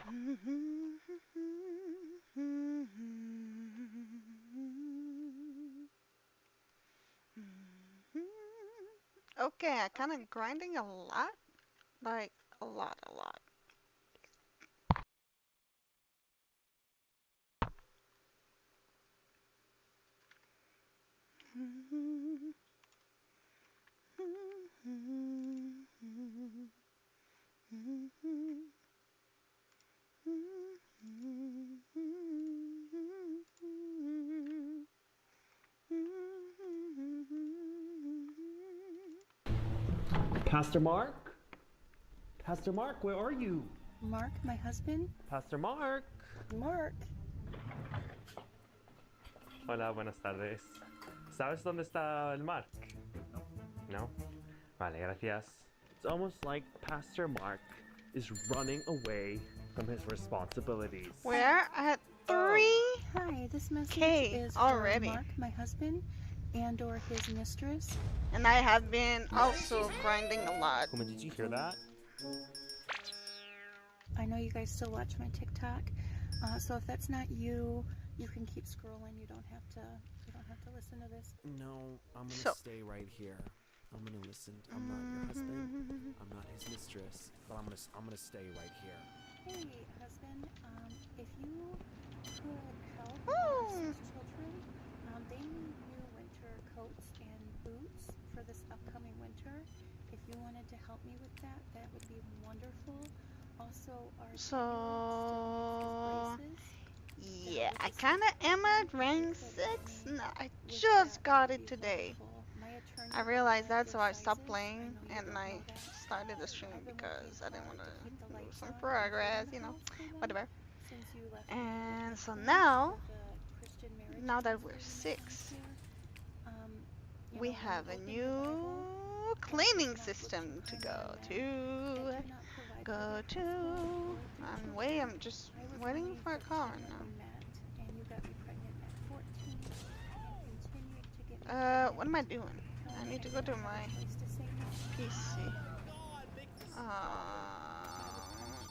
Okay, I kind of grinding a lot, like a lot, a lot. Pastor Mark? Pastor Mark, where are you? Mark, my husband? Pastor Mark. Mark. Hola, buenas tardes. ¿Sabes dónde está el Mark? No? Vale, gracias. It's almost like Pastor Mark is running away from his responsibilities. We're at 3K Hi, this message is already. for Mark, my husband, and/or his mistress. And I have been also grinding a lot. Woman, did you hear that? I know you guys still watch my TikTok, so if that's not you, you can keep scrolling. You don't have to listen to this. No, I'm gonna stay right here. I'm gonna listen. I'm not your husband. I'm not his mistress. But I'm gonna stay right here. Hey, husband, if you could help Woo! six children, they need new winter coats and boots for this upcoming winter. If you wanted to help me with that, that would be wonderful. Also, our So, braces. yeah, I kind of am at rank 6. No, I just got it today. I realized that's why I stopped playing and I started the stream because I didn't want to lose some progress, you know, whatever. And so now that we're 6, we have a new cleaning system to go to. I'm just waiting for a car now. What am I doing? I need to go to my PC.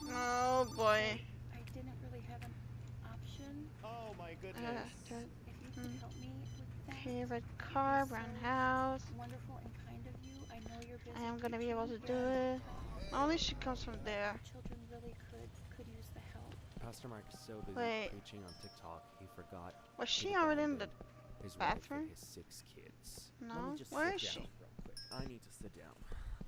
Oh boy. I didn't really have an option. Oh my goodness. If you could help me with that. Favorite car, brown house. Wonderful and kind of you. I know you're busy. I am gonna be able to do it. Only she comes from there. Children really could use the help. Pastor Mark is so busy Wait. preaching on TikTok, he forgot. Was who she to already in the his wife bathroom? and his 6 kids. No? Let me just Where sit is she? down real quick. I need to sit down.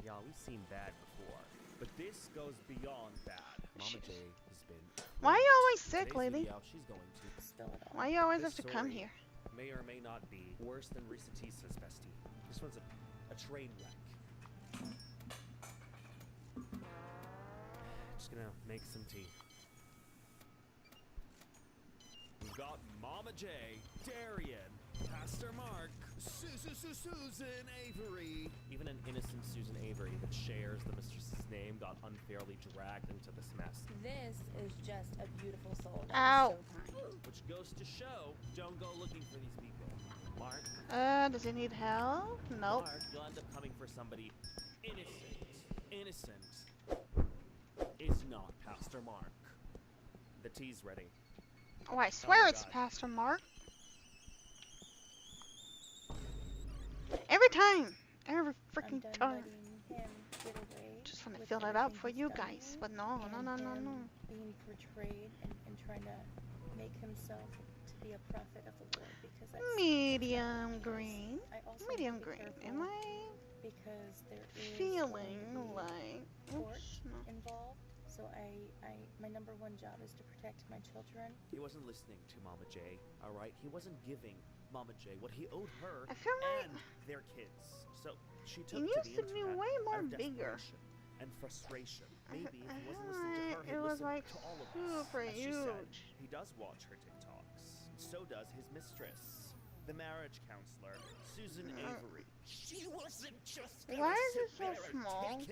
Yeah, we've seen bad before, but this goes beyond bad. Mama J has been. Why are you always sick, Today's lady? video, she's going to Spill it all. Why you always This have to come story here? may or may not be worse than Risa Tisa's bestie. This one's a train wreck. Just gonna make some tea. We've got Mama J, Darian, Pastor Mark, Susan Avery. Even an innocent Susan Avery that shares the mistress's name got unfairly dragged into this mess. This is just a beautiful soul. Ow. So kind. Which goes to show, don't go looking for these people. Mark, Does he need help? Nope. Mark, you'll end up coming for somebody innocent. Innocent is not Pastor Mark. The tea's ready. Oh, I swear my it's God. Pastor Mark. Every time. Every freaking time. Just want to fill it up for you guys. But no. Being portrayed and trying to make himself to be a prophet of the Lord because that's Medium green. I also Medium need to be green. careful Am I because there is feeling going to be like... court Oops, no. involved. So my number one job is to protect my children. He wasn't listening to Mama J, alright? He wasn't giving Mama J what he owed her I feel like and their kids. So she it took to used the to be internet way more out of bigger. desperation and frustration. I Maybe if feel he wasn't listening to her, like he'd it was listen like to all of us. super As she said, huge. he does watch her TikToks. So does his mistress, the marriage counselor, Susan Avery. She wasn't just Why is it so small?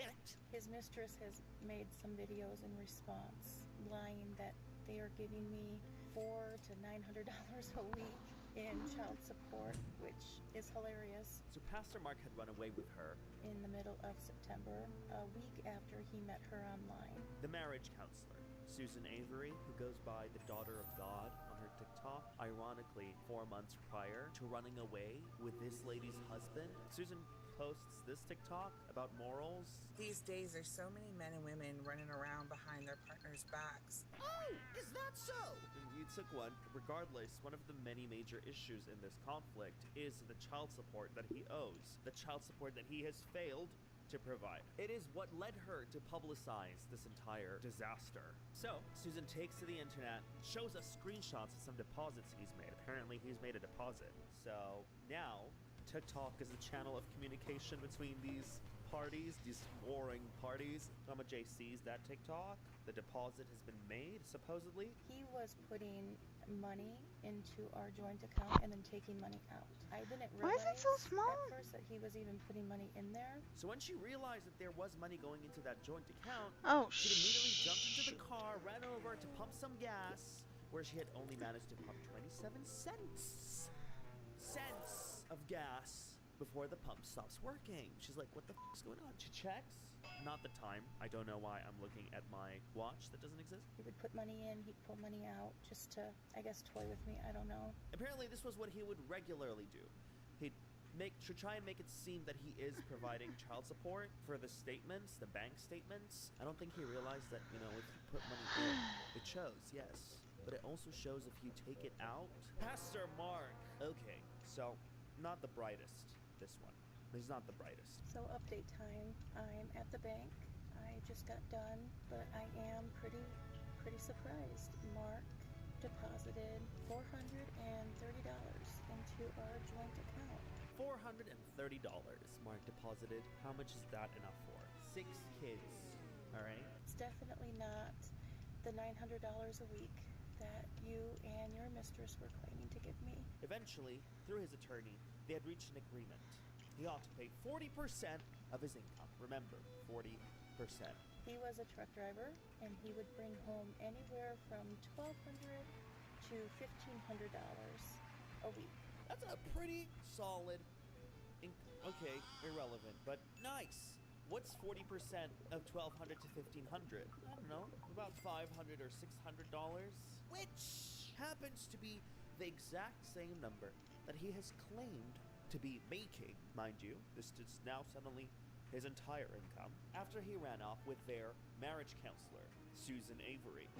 His mistress has made some videos in response, lying that they are giving me $400 to $900 a week in child support, which is hilarious. So Pastor Mark had run away with her. In the middle of September, a week after he met her online. The marriage counselor, Susan Avery, who goes by the Daughter of God on her TikTok, ironically 4 months prior to running away with this lady's husband. Susan posts this TikTok about morals. These days, there's so many men and women running around behind their partners' backs. Oh, is that so? You took one. Regardless, one of the many major issues in this conflict is the child support that he owes, the child support that he has failed to provide. It is what led her to publicize this entire disaster. So, Susan takes to the internet, shows us screenshots of some deposits he's made. Apparently, he's made a deposit. So, now, TikTok is a channel of communication between these parties, these warring parties. Mama J sees that TikTok. The deposit has been made, supposedly. He was putting money into our joint account and then taking money out. I didn't Why realize is it so small? at first that he was even putting money in there. So when she realized that there was money going into that joint account, Oh, she immediately jumped into the car, ran over to pump some gas, where she had only managed to pump 27 cents of gas before the pump stops working. She's like, what the f is going on? She checks. Not the time. I don't know why I'm looking at my watch that doesn't exist. He would put money in, he'd pull money out, just to, I guess, toy with me. I don't know. Apparently, this was what he would regularly do. He'd try and make it seem that he is providing child support for the statements, the bank statements. I don't think he realized that, you know, if you put money in, it shows, yes. But it also shows if you take it out. Pastor Mark! Okay, so, not the brightest, this one. He's not the brightest. So update time. I'm at the bank. I just got done, but I am pretty surprised. Mark deposited $430 into our joint account. $430 Mark deposited. How much is that enough for? 6 kids, all right? It's definitely not the $900 a week that you and your mistress were claiming to give me. Eventually, through his attorney, they had reached an agreement. He ought to pay 40% of his income. Remember, 40%. He was a truck driver, and he would bring home anywhere from $1,200 to $1,500 a week. That's a pretty solid, okay, irrelevant, but nice. What's 40% of $1,200 to $1,500? I don't know, about $500 or $600, which happens to be the exact same number that he has claimed to be making, mind you. This is now suddenly his entire income after he ran off with their marriage counselor, Susan Avery.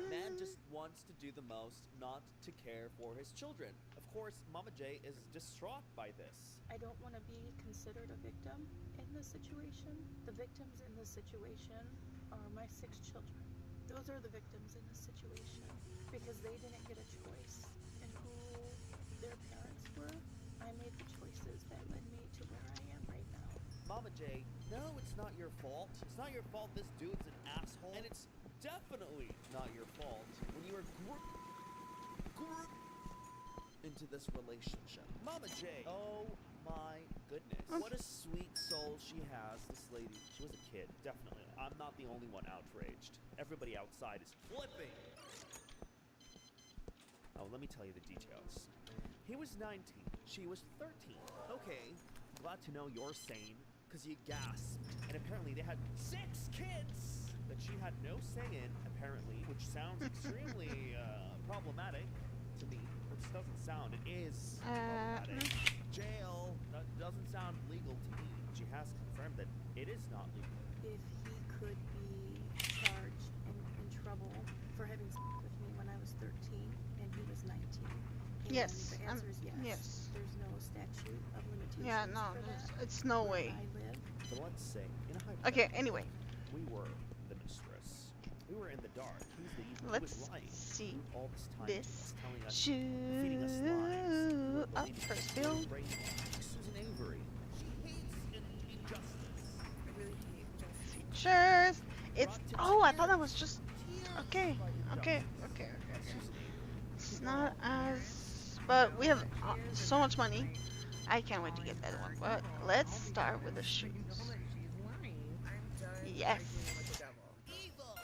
Man just wants to do the most, not to care for his children. Of course, Mama J is distraught by this. I don't want to be considered a victim in this situation. The victims in this situation are my 6 children. Those are the victims in this situation because they didn't get a choice in who their parents were. I made the choices that led me to where I am right now. Mama J, no, it's not your fault. It's not your fault this dude's an asshole. And it's definitely not your fault when you were into this relationship. Mama J, oh my goodness. What a sweet soul she has, this lady. She was a kid, definitely. I'm not the only one outraged. Everybody outside is flipping. Oh, let me tell you the details. He was 19, she was 13. Okay, glad to know you're sane, because you gasped. And apparently they had 6 kids that she had no say in, apparently, which sounds extremely problematic to me. Which doesn't sound, it is problematic. Jail, that doesn't sound legal to me. She has confirmed that it is not legal. If he could be charged and in trouble for having sex with me when I was 13 and he was 19. And Yes, the answer is yes. yes. There's no statute of limitations Yeah, no, for that. it's no Where way. I live. But let's say, in a Okay, hypothetical, anyway, we were the mistress. We were in the dark. He's the evil. He let's was lying see all this time this to us, telling us, shoe feeding us lies. up believing first us, bill. brainwashed. Susan Avery. She hates injustice. I really hate justice. Features. It's oh, I thought that was just okay. Okay. Susan Avery. It's not as, but we have so much money. I can't wait to get that one. But let's start with the shoes. I'm done Yes. arguing with the devil. Evil.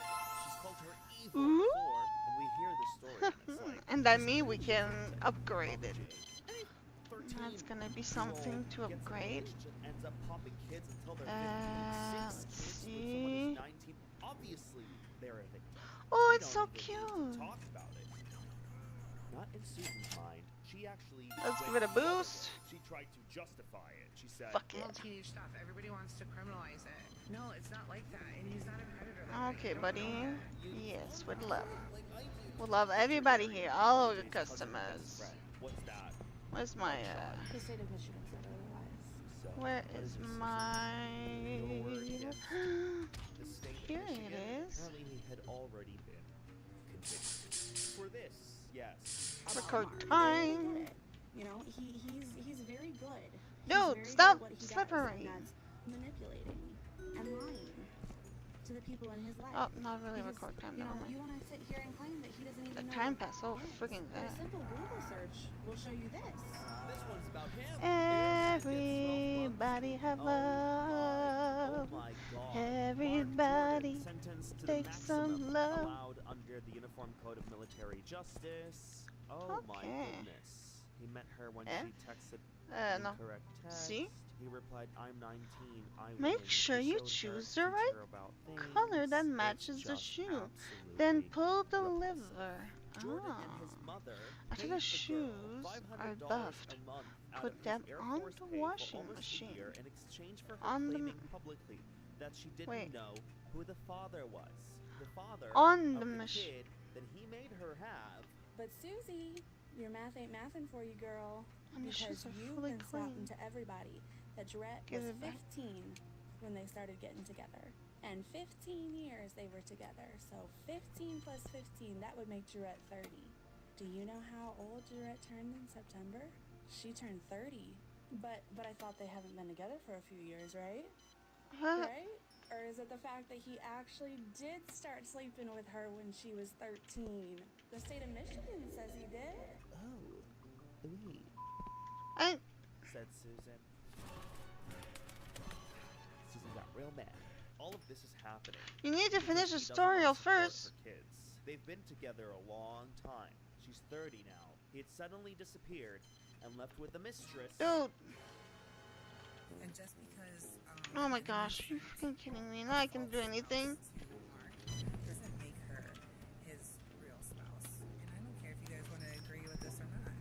She's called her evil Ooh. before, and we hear the story It's like, And that just means we really can something upgrade Mama it. J. Any 13 That's gonna be year something old to gets in a upgrade. relationship, ends up popping kids until they're 15, Let's 6 kids with someone see. who's 19. Obviously, they're a victim. Oh, We it's don't so even cute. need to talk about it. Not in Susan's mind. She actually Let's went give it a the other boost. way. She tried to justify it. She said, Fuck it. All teenage stuff. Everybody wants to criminalize it. No, it's not like that. And he's not a predator that way. Okay, Don't buddy. know that. Yes, with love. like I do. We love everybody here, all of the Jay's cousin and best customers. friend. What's that? Where's my The state of Michigan said otherwise. So, where what is your sister my Your word against the state of Here it Michigan? is. Apparently he had already been convicted. For this, yes. record Mark. time? You know, he's very good. Dude, He's very stop good at what he does, slippery. and that's manipulating and lying to the people in his life. Oh, not really Because, record time, you never know, mind. you want to sit here and claim that he doesn't even The know time what passed so it is. freaking But a fast. simple Google search will show you this. This one's about him. Everybody have love. Oh my god. Everybody Mark Jordan sentenced to take the some maximum love. allowed under the Uniform Code of Military Justice. Oh my Okay. goodness. He met her when Eh? she texted No. incorrect text. See? He replied, "I'm 19. I Make win." sure He you showed her, choose the teach right her about color that things. matches It's the just shoe. Then absolutely pull the repulsive. lever. Jordan Ah. and his mother After paid the the shoes girl are $500 buffed, a month out put of his them Air on Force the pay for washing almost a machine. year in exchange for her On the claiming publicly that she didn't Wait. know who the father was. The father On of the the machine. kid that he made her have. But Susie, your math ain't mathin' for you, girl. And the Because shoes are you've fully been spouting clean. to everybody that Jarrett Give was it back. 15 when they started getting together. And 15 years they were together. So 15 plus 15, that would make Jarrett 30. Do you know how old Jarrett turned in September? She turned 30. But I thought they haven't been together for a few years, right? Right? Or is it the fact that he actually did start sleeping with her when she was 13? The state of Michigan says he did. Oh, oui, I said Susan. Susan got real mad. All of this is happening. You need to because finish the she doesn't want tutorial to support first. her kids. They've been together a long time. She's 30 now. He had suddenly disappeared and left with the mistress. Dude, And just because. oh my gosh, you freaking kidding me? Now I can do anything. Mark doesn't make her his real spouse. And I don't care if you guys want to agree with this or not.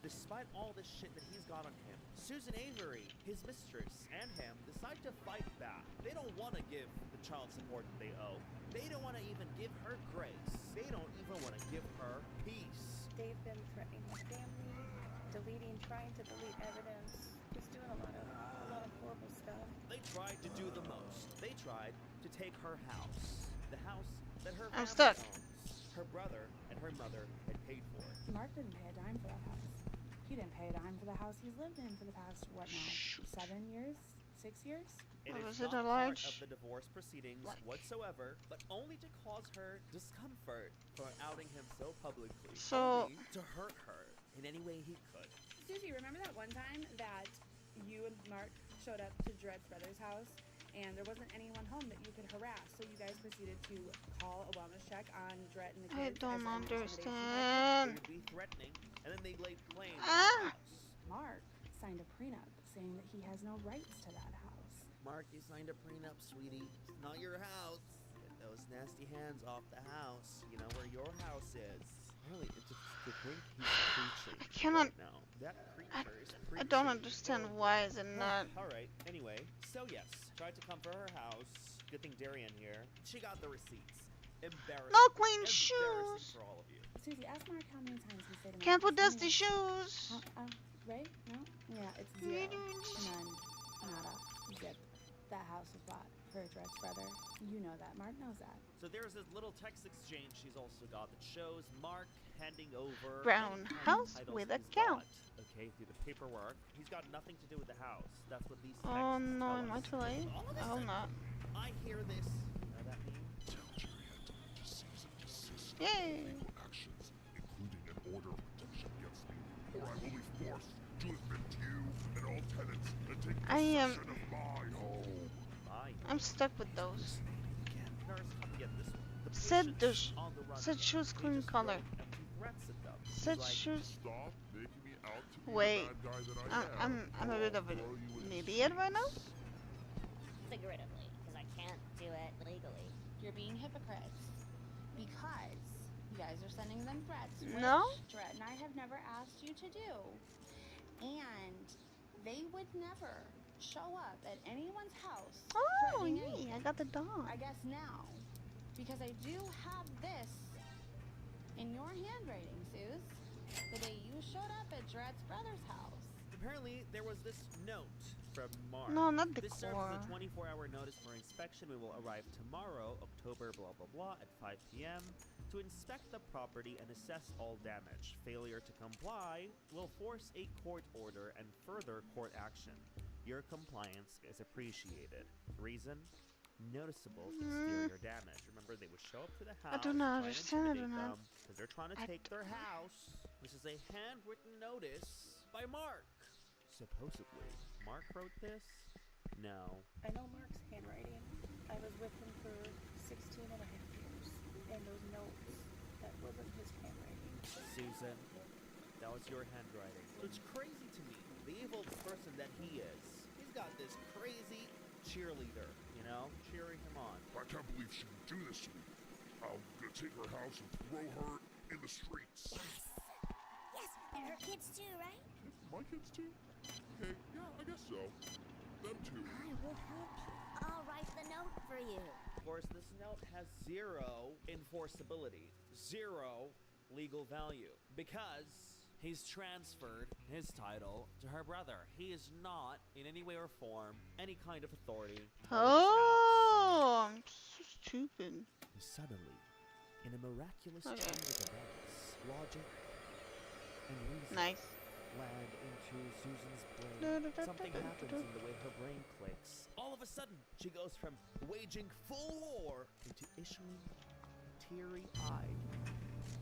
Despite all this shit that he's got on him, Susan Avery, his mistress, and him decide to fight back. They don't want to give the child support that they owe. They don't want to even give her grace. They don't even want to give her peace. They've been threatening his family, trying to delete evidence. He's doing a lot of horrible stuff. They tried to do the most. They tried to take her house. The house that her I'm family stuck. owns. Her brother and her mother had paid for it. Mark didn't pay a dime for that house. He didn't pay a dime for the house he's lived in for the past, what now, 7 years? 6 years? It Oh, is was it not a part large- of the divorce proceedings like- whatsoever, but only to cause her discomfort for outing him so publicly. So- only to hurt her in any way he could. Susie, remember that one time that you and Mark showed up to Dred's brother's house and there wasn't anyone home that you could harass, so you guys proceeded to call a wellness check on Dred and the I kids? don't as an intimidation They understand. would be threatening, and then they laid claim to Ah! the house. technique. Mark signed a prenup saying that he has no rights to that house. Mark, you signed a prenup, sweetie. It's not your house. Get those nasty hands off the house. You know where your house is. Really, it's to think he's preaching I cannot- right now. That creature is preaching. I don't understand why is it not. Alright, anyway, so yes, tried to come for her house. Good thing Darian here. She got the receipts. Embarrassing. No clean Embarrassing shoes. for all of you. Susie, ask Mark how many times he said to Can't Mark, put dusty shoes. Right? No? Yeah, it's 0. None. Nada. Zip. That house was bought for Dred's brother. You know that. Mark knows that. So there's this little text exchange she's also got that shows Mark handing over Brown any kind of house titles with he's a cow. got, okay, through the paperwork. He's got nothing to do with the house. That's what these texts Oh no, tell am I us. too late? All of a I hope sudden, not. I hear this. You know that meme? Yay! Actions, including an order of protection against me, or I will be forced to evict you and all tenants and take I am- possession of my home. My I'm stuck with those. Again, nurse, come get this one. The Said patient's the on the run said again. choose He clean just color. wrote empty threats at them. He's Said like, choose. Stop making me out to be Wait. the bad guy that I am. I'm a or bit I'll of throw you an in the idiot right now. streets. Figuratively, because I can't do it legally. You're being hypocrites because you guys are sending them threats, which No. Dret and I have never asked you to do. And they would never show up at anyone's house. Oh, threatening yay! anyone. I got the dog. I guess now, because I do have this in your handwriting, Suze. The day you showed up at Dret's brother's house. Apparently, there was this note from Mark. No, not the This serves core. as a 24-hour notice for inspection. We will arrive tomorrow, October blah blah blah, at 5 p.m. to inspect the property and assess all damage. Failure to comply will force a court order and further court action. Your compliance is appreciated. Reason? Noticeable exterior damage. Remember, they would show up to the house. I do not try and understand, I do intimidate not- them, because they're trying to I take their house. This is a handwritten notice by Mark. Supposedly. Mark wrote this? No. I know Mark's handwriting. I was with him for 16 and a half years. And those notes, that wasn't his handwriting. Susan, that was your handwriting. It's crazy to me. The evil person that he is. He's got this crazy cheerleader, you know, cheering him on. I can't believe she would do this to me. I'm gonna take her house and throw her in the streets. Yes, and her kids too, right? My kids too? Okay, yeah, I guess so. Them too. I will help you. I'll write the note for you. Of course, this note has zero enforceability, zero legal value, because he's transferred his title to her brother. He is not, in any way or form, any kind of authority. Oh, I'm so stupid. Suddenly, in a miraculous Okay. change of events, logic and reason Nice. land into Susan's brain. Da-da-da-da-da-da. Something happens in the way her brain clicks. All of a sudden, she goes from waging full war into issuing a teary-eyed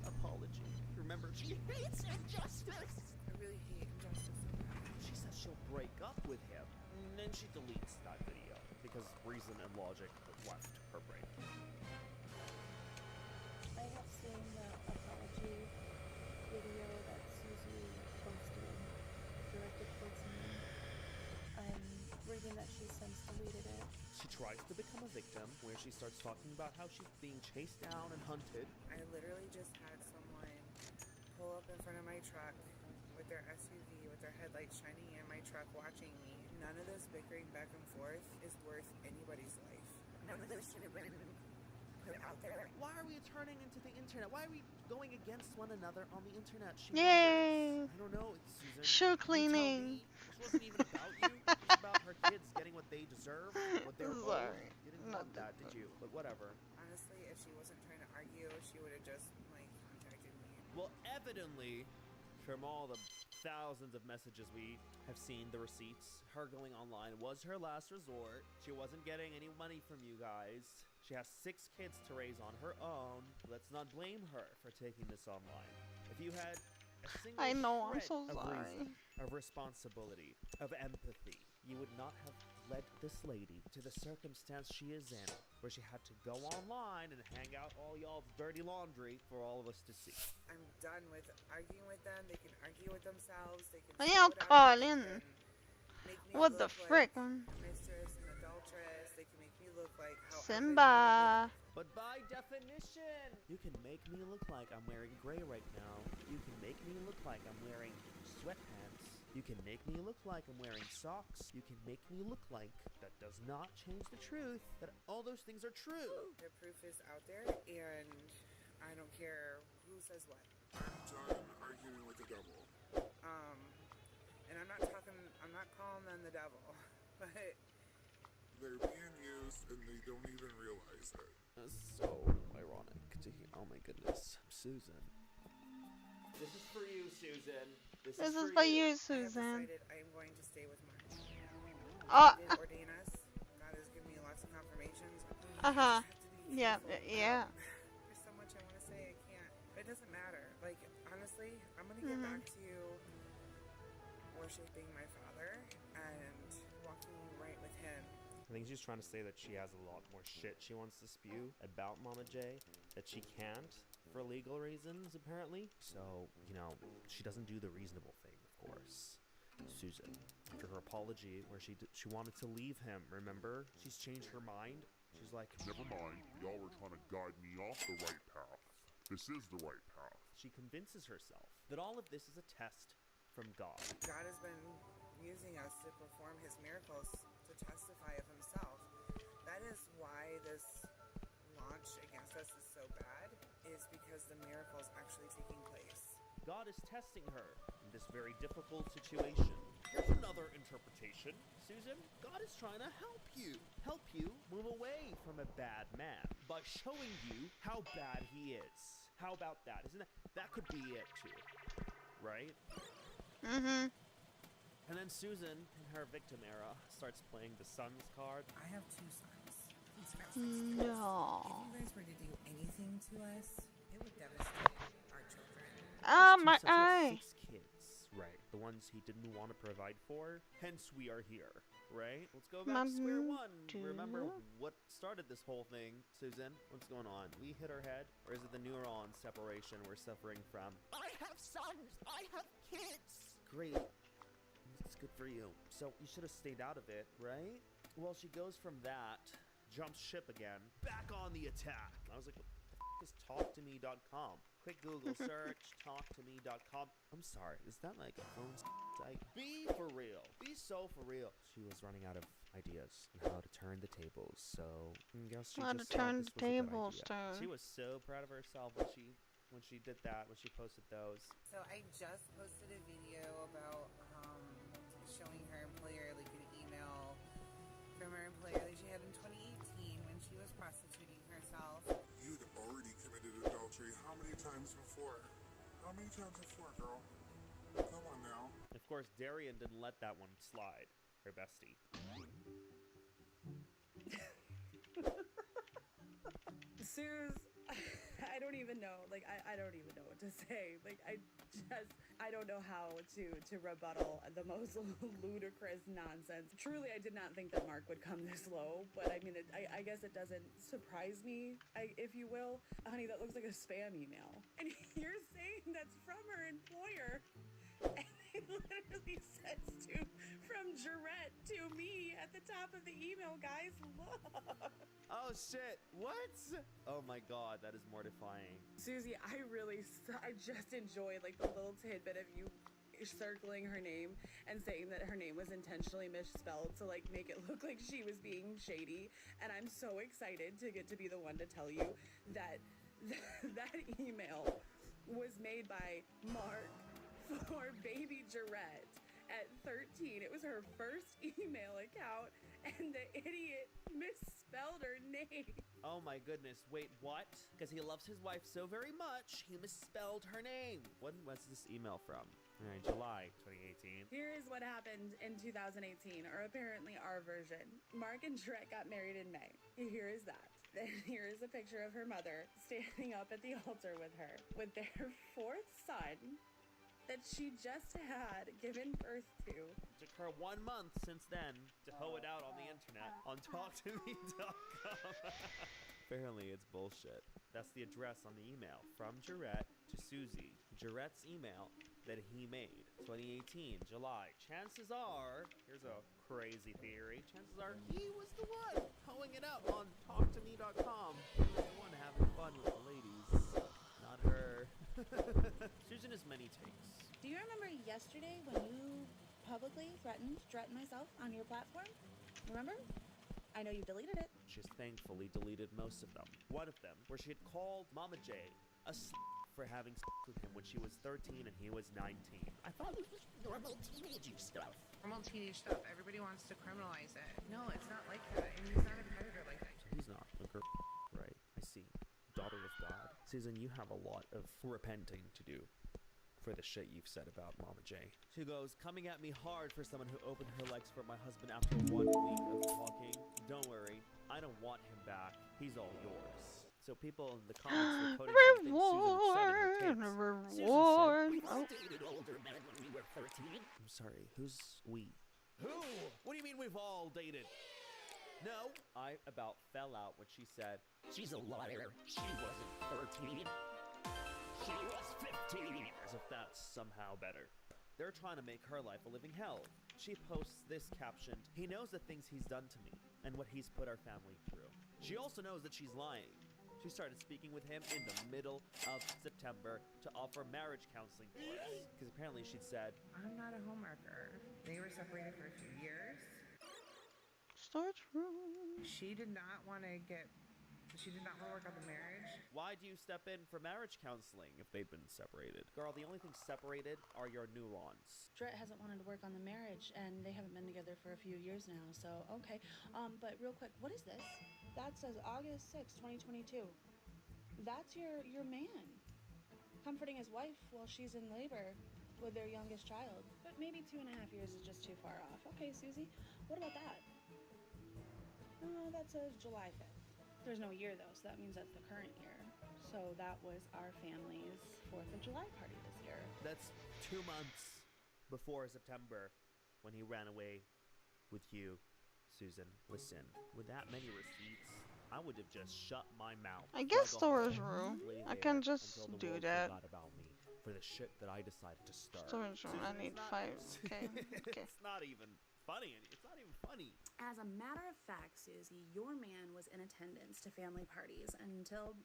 apology. Remember, she hates injustice. I really hate injustice so bad. She says she'll break up with him, and then she deletes that video because reason and logic left her brain. I have seen the apology video that Susie posted directed towards me. I'm reading that she since deleted it. She tries to become a victim, where she starts talking about how she's being chased down and hunted. I literally just had someone pull up in front of my truck with their SUV with their headlights shining in my truck watching me. None of this bickering back and forth is worth anybody's life. None of those should have been put out there. Why are we turning into the internet? Why are we going against one another on the internet? She Yay. wonders. I don't know, Susan. Shoe You tell cleaning. me. This wasn't even about you. It was about her kids getting what they deserve, what they're owed. Sorry. You didn't Not want that, did you? But whatever. Honestly, if she wasn't trying to argue, she would have just like contacted me. Well, evidently, from all the thousands of messages we have seen, the receipts, her going online was her last resort. She wasn't getting any money from you guys. She has 6 kids to raise on her own. Let's not blame her for taking this online. If you had a single I know, I'm shred so of sorry. reason, of responsibility, of empathy, you would not have led this lady to the circumstance she is in, where she had to go online and hang out all y'all's dirty laundry for all of us to see. I'm done with arguing with them. They can argue with themselves. They can Ay, say I'll whatever call they in. can make me What the look frick, like man? a mistress and adulteress. They can make me look like how Simba. But by definition, you can make me look like I'm wearing gray right now. You can make me look like I'm wearing sweatpants. You can make me look like I'm wearing socks. You can make me look like that does not change the truth that all those things are true. The proof is out there, and I don't care who says what. I'm done arguing with the devil. And I'm not calling them the devil, but They're being used and they don't even realize it. That's so ironic to hear. Oh my goodness. Susan. This is for you, Susan. This is for you, I have Susan. decided I am going to stay with Mark. Oh, God did ordain us. God has given me lots of confirmations. Uh-huh. I have to be Yeah, faithful. yeah. There's so much I want to say, I can't. But it doesn't matter. Like, honestly, I'm going to get back to worshiping my Father and walking right with Him. think she's trying to say that she has a lot more shit she wants to spew about Mama J that she can't for legal reasons, apparently. So, you know, she doesn't do the reasonable thing, of course. Susan, after her apology where she wanted to leave him, remember? She's changed her mind. She's like, Never mind, y'all were trying to guide me off the right path. This is the right path. she convinces herself that all of this is a test from God. God has been using us to perform his miracles to testify of himself. That is why this launch against us is so bad, is because the miracle is actually taking place. God is testing her in this very difficult situation. Here's another interpretation, Susan. God is trying to help you move away from a bad man by showing you how bad he is. How about that? Isn't that could be it too, right? Mm-hmm. And then Susan, in her victim era, starts playing the Sons card. I have 2 sons. He's got 6 kids. No. If you guys were to do anything to us, it would devastate our children. Ah, Two my sons have eye. 6 kids, right? The ones he didn't want to provide for. Hence, we are here, right? Let's go back to square one. Remember what started this whole thing, Susan? What's going on? We hit our head, or is it the neuron separation we're suffering from? I have sons. I have kids. Great. It's good for you. So you should have stayed out of it, right? Well, she goes from that, jumps ship again, back on the attack. I was like, what the f is talktome.com? Quick Google search, talktome.com. I'm sorry, is that like a phone site? Be for real. Be so for real. She was running out of ideas on how to turn the tables, so I guess she How to just thought turn this the was a good tables, idea. turn. She was so proud of herself when she did that, when she posted those. So I just posted a video about showing her employer like an email from her employer that she had in 2018 when she was prostituting herself. You'd already committed adultery how many times before? How many times before, girl? Come on now. Of course, Darian didn't let that one slide. Her bestie. Suze, I don't even know. Like, I don't even know what to say. Like, I don't know how to rebuttal the most ludicrous nonsense. Truly, I did not think that Mark would come this low, but I mean, I guess it doesn't surprise me, if you will. Honey, that looks like a spam email. And you're saying that's from her employer. And it literally says from Jarrett to me at the top of the email, guys, look. Oh shit, what? Oh my god, that is mortifying. Susie, I just enjoyed like the little tidbit of you circling her name and saying that her name was intentionally misspelled to like make it look like she was being shady. And I'm so excited to get to be the one to tell you that that email was made by Mark for baby Jarrett at 13. It was her first email account, and the idiot misspelled her name. Oh my goodness, wait, what? Because he loves his wife so very much, he misspelled her name. When was this email from? Alright, July 2018. Here is what happened in 2018, or apparently our version. Mark and Jarrett got married in May. Here is that. Then here is a picture of her mother standing up at the altar with her, with their 4th son, that she just had given birth to. Took her 1 month since then to hoe it out on the internet on talktome.com. Apparently it's bullshit. That's the address on the email from Jarrett to Susie. Jarrett's email that he made 2018 July. Chances are, here's a crazy theory, chances are he was the one hoeing it out on talktome.com. He was the one having fun with the ladies, not her. Susan has many takes. Do you remember yesterday when you publicly threatened Jarrett and myself on your platform? Remember? I know you deleted it. She's thankfully deleted most of them. One of them, where she had called Mama J a for having with him when she was 13 and he was 19. I thought it was normal teenagey stuff. Normal teenage stuff. Everybody wants to criminalize it. No, it's not like that. And he's not a predator like that. He's not a girl, right? I see. Daughter of God. Susan, you have a lot of repenting to do for the shit you've said about Mama J. She goes, coming at me hard for someone who opened her legs for my husband after 1 week of talking. Don't worry, I don't want him back. He's all yours. So people in the comments were quoting something Susan had said in her tapes. Reward. We all dated older men when we were 13. I'm sorry, who's we? Who? What do you mean we've all dated? No, I about fell out when she said, She's a liar. She wasn't 13. She was 15. as if that's somehow better. They're trying to make her life a living hell. She posts this captioned, he knows the things he's done to me and what he's put our family through. She also knows that she's lying. She started speaking with him in the middle of September to offer marriage counseling for us. Because apparently she'd said, I'm not a homewrecker. They were separated for a few years. Storage room. She did not want to work on the marriage. why do you step in for marriage counseling if they've been separated? Girl, the only thing separated are your neurons. Dret hasn't wanted to work on the marriage, and they haven't been together for a few years now, so okay. But real quick, what is this? That says August 6, 2022. That's your man. Comforting his wife while she's in labor with their youngest child. But maybe 2.5 years is just too far off. Okay, Susie, what about that? That says July 5th. There's no year though, so that means that's the current year. So that was our family's 4th of July party this year. That's 2 months before September when he ran away with you, Susan. Listen, with that many receipts, I would have just shut my mouth. I guess Dug a hole, storage room. lay I there can just until the do world that. forgot about me for the shit that I decided to start. Storage room. I Susan, need it's not- 5. Okay. Okay. It's not even funny. It's not even funny. As a matter of fact, Susie, your man was in attendance to family parties until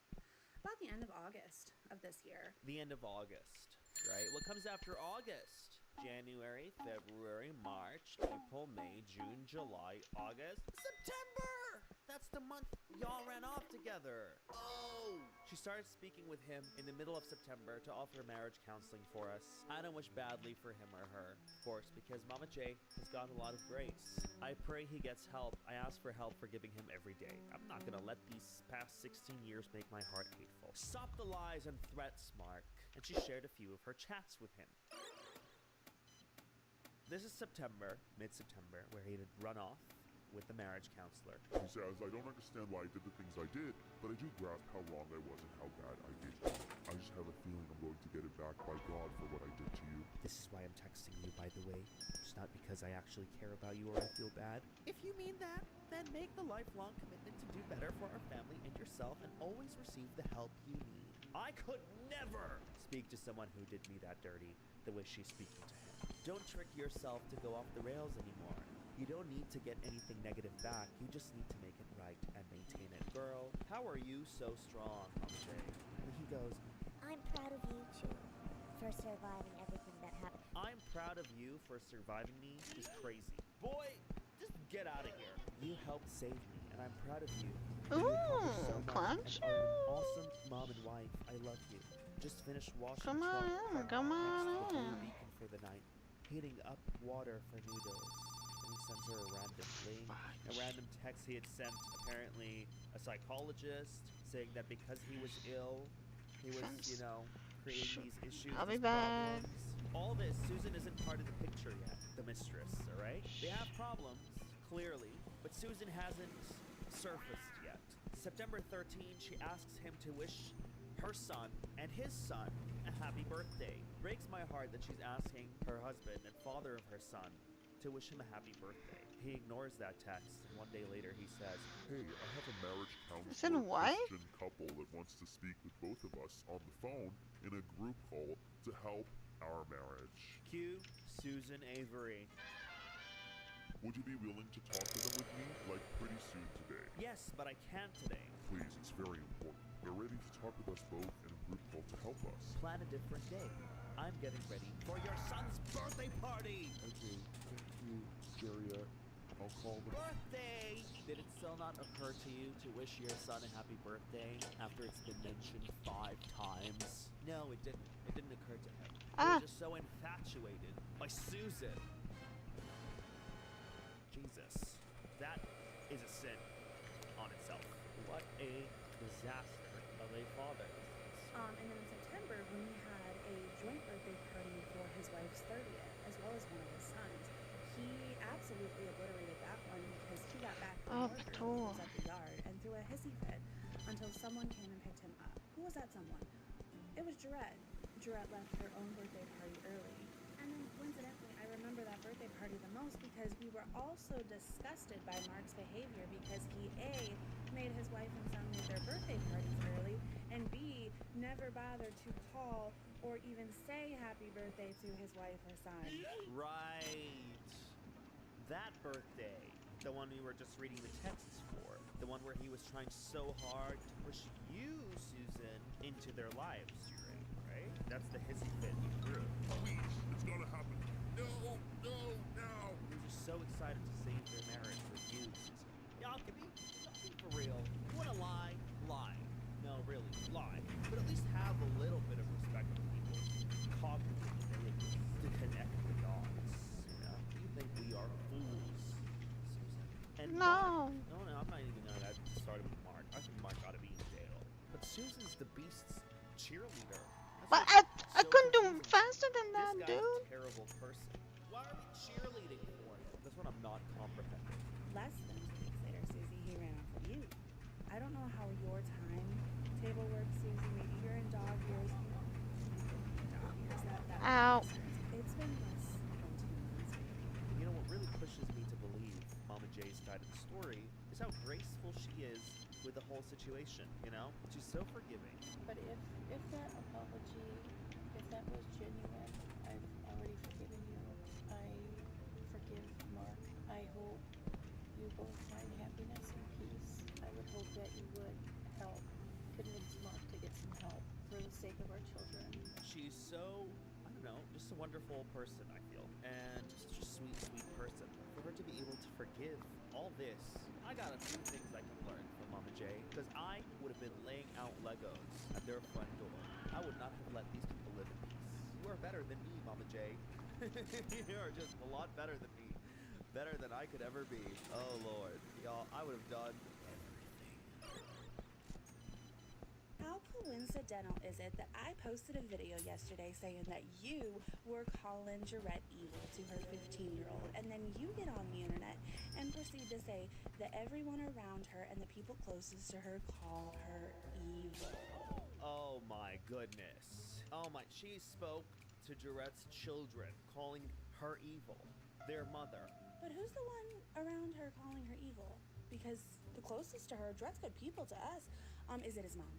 about the end of August of this year. The end of August, right? What comes after August? January, February, March, April, May, June, July, August, September! That's the month y'all ran off together. Oh! She started speaking with him in the middle of September to offer marriage counseling for us. I don't wish badly for him or her, of course, because Mama J has got a lot of grace. I pray he gets help. I ask for help forgiving him every day. I'm not gonna let these past 16 years make my heart hateful. Stop the lies and threats, Mark. And she shared a few of her chats with him. This is September, mid-September, where he had run off with the marriage counselor. He says, I don't understand why I did the things I did, but I do grasp how wrong I was and how bad I did you. I just have a feeling I'm going to get it back by God for what I did to you. This is why I'm texting you, by the way. It's not because I actually care about you or I feel bad. If you mean that, then make the lifelong commitment to do better for our family and yourself and always receive the help you need. I could never speak to someone who did me that dirty the way she's speaking to him. Don't trick yourself to go off the rails anymore. You don't need to get anything negative back. You just need to make it right and maintain it. Girl, how are you so strong, Mama J? And he goes, I'm proud of you too for surviving everything that happened. I'm proud of you for surviving me is crazy. Boy, just get out of here. You helped save me, and I'm proud of you. You accomplished so Ooh, much and are an Clancho. awesome mom and wife. I love you. Just finished washing Come on truck in, come next on to the Blue in. Beacon for the night, heating up water for noodles. And he sends her a random link, a random text he had sent apparently a psychologist saying that because he was ill, he was, you know, creating these issues. I'll be these back. problems. All this, Susan isn't part of the picture yet, the mistress, alright? They have problems, clearly, but Susan hasn't surfaced yet. September 13, she asks him to wish her son and his son a happy birthday. Breaks my heart that she's asking her husband and father of her son to wish him a happy birthday. He ignores that text, and one day later he says, Hey, I have a marriage Said counselor what? Christian couple that wants to speak with both of us on the phone in a group call to help our marriage. Cue Susan Avery. Would you be willing to talk to them with me, like pretty soon today? Yes, but I can't today. Please, it's very important. They're ready to talk with us both in a group call to help us. Plan a different day. I'm getting ready for your son's birthday party! Okay, thank you, Jaria. I'll call them. Birthday! Did it still not occur to you to wish your son a happy birthday after it's been mentioned 5 times? No, it didn't. It didn't occur to him. He was just so infatuated by Susan. Jesus, that is a sin on itself. What a disaster of a father is this. And then in September, when we had a joint birthday party for his wife's 30th, as well as one of his sons, he absolutely obliterated that one because he got back from work early, was at the yard, and threw a hissy fit until someone came and picked him up. Who was that someone? It was Jarette. Jarette left her own birthday party early. And then coincidentally, I remember that birthday party the most because we were all so disgusted by Mark's behavior because he A, made his wife and son leave their birthday parties early, and B, never bothered to call or even say happy birthday to his wife or son. Right. That birthday. The one we were just reading the texts for. The one where he was trying so hard to push you, Susan, into their lives, right? That's the hissy fit you threw. Please, it's gotta happen. No, no, now. He was just so excited to save their marriage with you, Susan. Y'all can be for real. You wanna lie? Lie. No, really, lie. But at least have a little bit of respect for people's cognitive abilities to connect the dots. You know? You think we are fools, Susan? And No. Mark, no, I'm not even gonna get started with Mark. I think Mark ought to be in jail. But Susan's the Beast's cheerleader. But That's I so couldn't do confusing. faster than that, This guy's dude. a terrible person. Why are we cheerleading for him? That's what I'm not comprehending. Less than 2 weeks later, Susie, he ran off with you. I don't know how your timetable works, Susie. Maybe you're in dog years. Dog years, that Ow. It's been less than 2 months. You know what really pushes me to believe Mama J's side of the story is how graceful she is with the whole situation, you know? She's so forgiving. But if that apology, if that was genuine, I've already forgiven you. I forgive Mark. I hope you both find happiness and peace. I would hope that you would help convince Mark to get some help for the sake of our children. She's so, I don't know, just a wonderful person, I feel. And such a sweet, sweet person. For her to be able to forgive all this, I got a few things I can learn from Mama J. Because I would have been laying out Legos at their front door. I would not have let these people live in peace. You are better than me, Mama J. You are just a lot better than me. Better than I could ever be. Oh, Lord. Y'all, I would have done everything. How coincidental is it that I posted a video yesterday saying that you were calling Jarrett evil to her 15-year-old, and then you get on the internet and proceed to say that everyone around her and the people closest to her call her evil. Oh my goodness. Oh my, she spoke to Jarrett's children, calling her evil. Their mother. But who's the one around her calling her evil? Because the closest to her, Jarrett's good people to us. Is it his mom?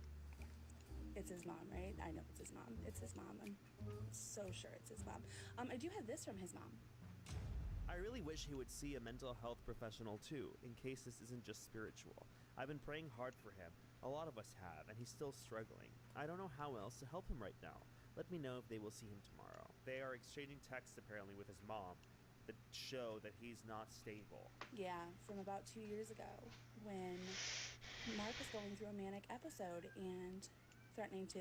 It's his mom, right? I know it's his mom. It's his mom. I'm so sure it's his mom. I do have this from his mom. I really wish he would see a mental health professional too, in case this isn't just spiritual. I've been praying hard for him. A lot of us have, and he's still struggling. I don't know how else to help him right now. Let me know if they will see him tomorrow. They are exchanging texts apparently with his mom that show that he's not stable. Yeah, from about 2 years ago, when Mark was going through a manic episode and threatening to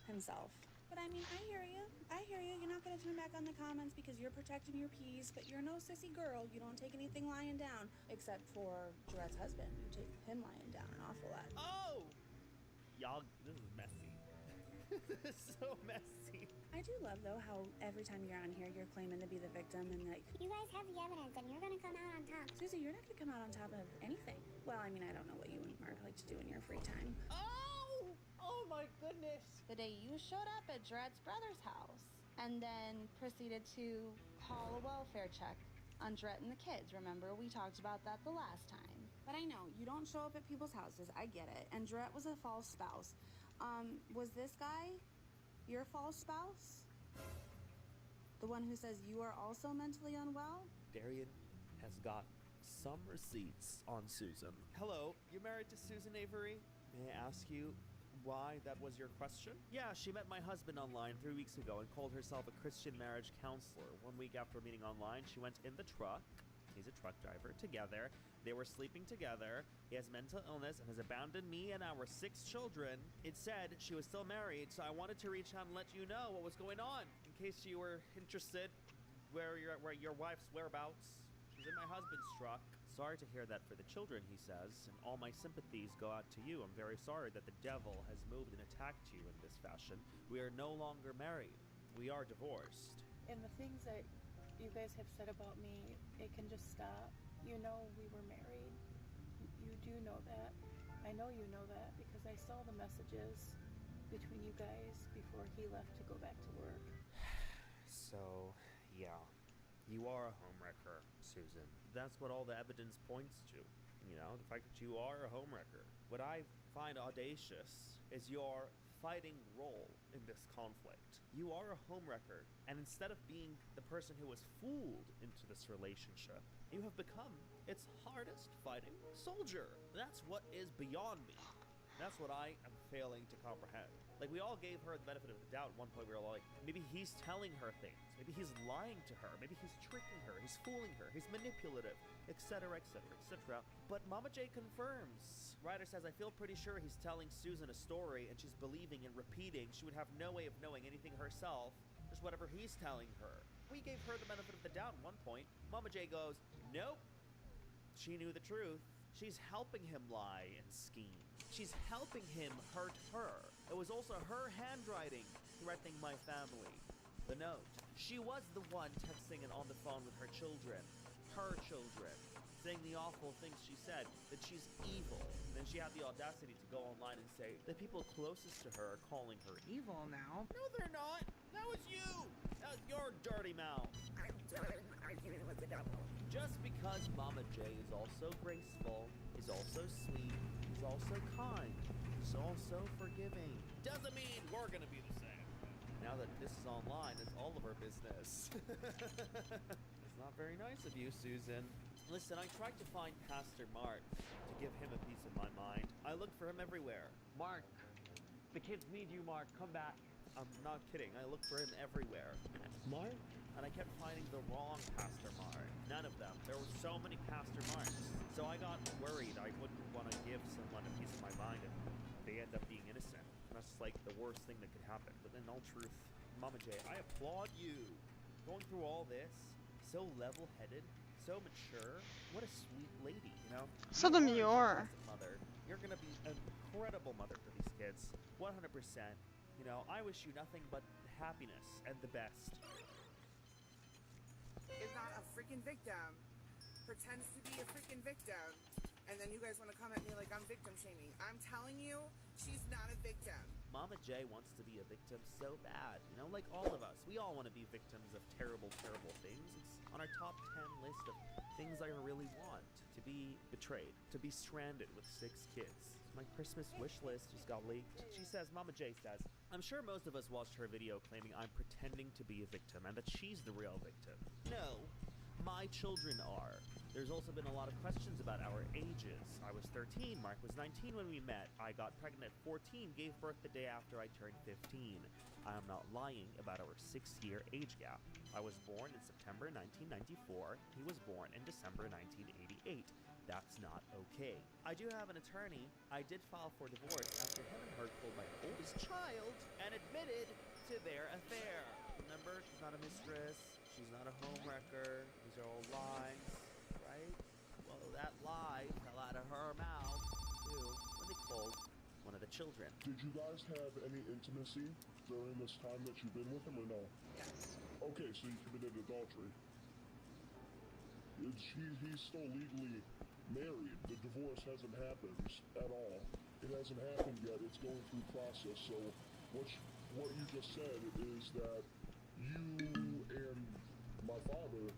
himself. But I mean, I hear you. You're not going to turn back on the comments because you're protecting your peace, but you're no sissy girl. You don't take anything lying down, except for Jarrett's husband. You take him lying down an awful lot. Oh! Y'all, this is messy. This is so messy. I do love, though, how every time you're on here, you're claiming to be the victim and, like... You guys have the evidence and you're gonna come out on top. Susie, you're not going to come out on top of anything. Well, I mean, I don't know what you and Mark like to do in your free time. Oh! Oh my goodness! The day you showed up at Jarrett's brother's house and then proceeded to call a welfare check on Jarrett and the kids. Remember, we talked about that the last time. But I know, you don't show up at people's houses. I get it. And Jarrett was a false spouse. Was this guy your false spouse? The one who says you are also mentally unwell? Darian has got some receipts on Susan. Hello, you're married to Susan Avery? May I ask you why that was your question? Yeah, she met my husband online 3 weeks ago and called herself a Christian marriage counselor. 1 week after meeting online, she went in the truck. He's a truck driver. Together. They were sleeping together. He has mental illness and has abandoned me and our 6 children. It said she was still married, so I wanted to reach out and let you know what was going on. In case you were interested, where your wife's whereabouts. She's in my husband's truck. Sorry to hear that for the children, he says, and all my sympathies go out to you. I'm very sorry that the devil has moved and attacked you in this fashion. We are no longer married. We are divorced. And the things that you guys have said about me, it can just stop. You know we were married. You do know that. I know you know that because I saw the messages between you guys before he left to go back to work. So, yeah. You are a homewrecker, Susan. That's what all the evidence points to. You know, the fact that you are a homewrecker. What I find audacious is your fighting role in this conflict. You are a homewrecker, and instead of being the person who was fooled into this relationship, you have become its hardest fighting soldier. That's what is beyond me. That's what I am failing to comprehend. Like, we all gave her the benefit of the doubt at one point. We were all like, maybe he's telling her things. Maybe he's lying to her. Maybe he's tricking her. He's fooling her. He's manipulative, etc., etc., etc. But Mama J confirms. Ryder says, I feel pretty sure he's telling Susan a story and she's believing and repeating. She would have no way of knowing anything herself, just whatever he's telling her. We gave her the benefit of the doubt at one point. Mama J goes, nope. She knew the truth. She's helping him lie and scheme. She's helping him hurt her. It was also her handwriting threatening my family. The note. She was the one texting and on the phone with her children, saying the awful things she said, that she's evil. Then she had the audacity to go online and say the people closest to her are calling her evil now. No, they're not. That was you. That was your dirty mouth. I'm done arguing with the devil. Just because Mama J is also graceful, is also sweet, is also kind, is also forgiving, doesn't mean we're gonna be the same. Now that this is online, it's all of our business. It's not very nice of you, Susan. Listen, I tried to find Pastor Mark to give him a piece of my mind. I looked for him everywhere. Mark, the kids need you, Mark. Come back. I'm not kidding. I looked for him everywhere. Mark? And I kept finding the wrong Pastor Mark. None of them. There were so many Pastor Marks. So I got worried. I wouldn't want to give someone a piece of my mind and they end up being innocent. And that's like the worst thing that could happen. But in all truth, Mama J, I applaud you. Going through all this, so level-headed, so mature. What a sweet lady, you know? So You are a demure. fantastic mother. You're gonna be an incredible mother for these kids. 100%. You know, I wish you nothing but happiness and the best. Is not a freaking victim, pretends to be a freaking victim, and then you guys want to come at me like I'm victim shaming. I'm telling you, she's not a victim. Mama J wants to be a victim so bad, you know, like all of us. We all want to be victims of terrible, terrible things. It's on our top 10 list of things I really want. To be betrayed, to be stranded with 6 kids. My Christmas wish list just got leaked. She says, Mama J says, I'm sure most of us watched her video claiming I'm pretending to be a victim and that she's the real victim. No, my children are. There's also been a lot of questions about our ages. I was 13, Mark was 19 when we met. I got pregnant at 14, gave birth the day after I turned 15. I am not lying about our 6-year age gap. I was born in September 1994. He was born in December 1988. That's not okay. I do have an attorney. I did file for divorce after him and her told my oldest child and admitted to their affair. Remember, she's not a mistress. She's not a homewrecker. These are all lies, right? Well, that lie fell out of her mouth, too, when they told one of the children. Did you guys have any intimacy during this time that you've been with him or no? Yes. Okay, so you committed adultery. He's still legally married. The divorce hasn't happened at all. It hasn't happened yet. It's going through process. So what you just said is that you and my father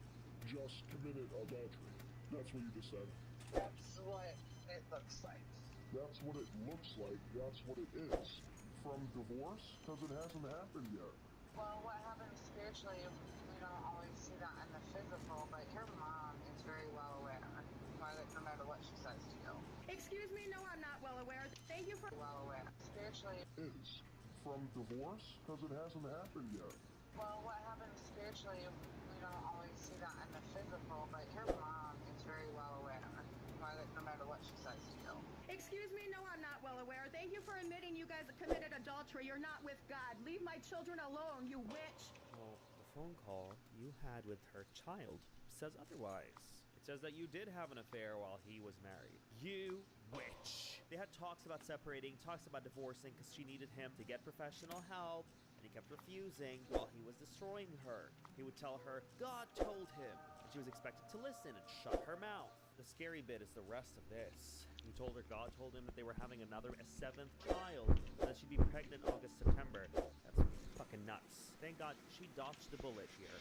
just committed adultery. That's what you just said. That's what it looks like. That's what it looks like. That's what it is. From divorce? Because it hasn't happened yet. Well, what happens spiritually, we don't always see that in the physical, but your mom is very well aware, no matter what she says to you. Excuse me, no, I'm not well aware. Thank you for... Well aware. Spiritually... Is. From divorce? Because it hasn't happened yet. Well, what happens spiritually, we don't always see that in the physical, but your mom is very well aware, no matter what she says to you. Excuse me, no, I'm not well aware. Thank you for admitting you guys committed adultery. You're not with God. Leave my children alone, you witch. Well, the phone call you had with her child says otherwise. It says that you did have an affair while he was married. You witch. They had talks about separating, talks about divorcing because she needed him to get professional help, and he kept refusing while he was destroying her. He would tell her God told him, and she was expected to listen and shut her mouth. The scary bit is the rest of this. He told her God told him that they were having a 7th child, and that she'd be pregnant August, September. That's fucking nuts. Thank God she dodged the bullet here.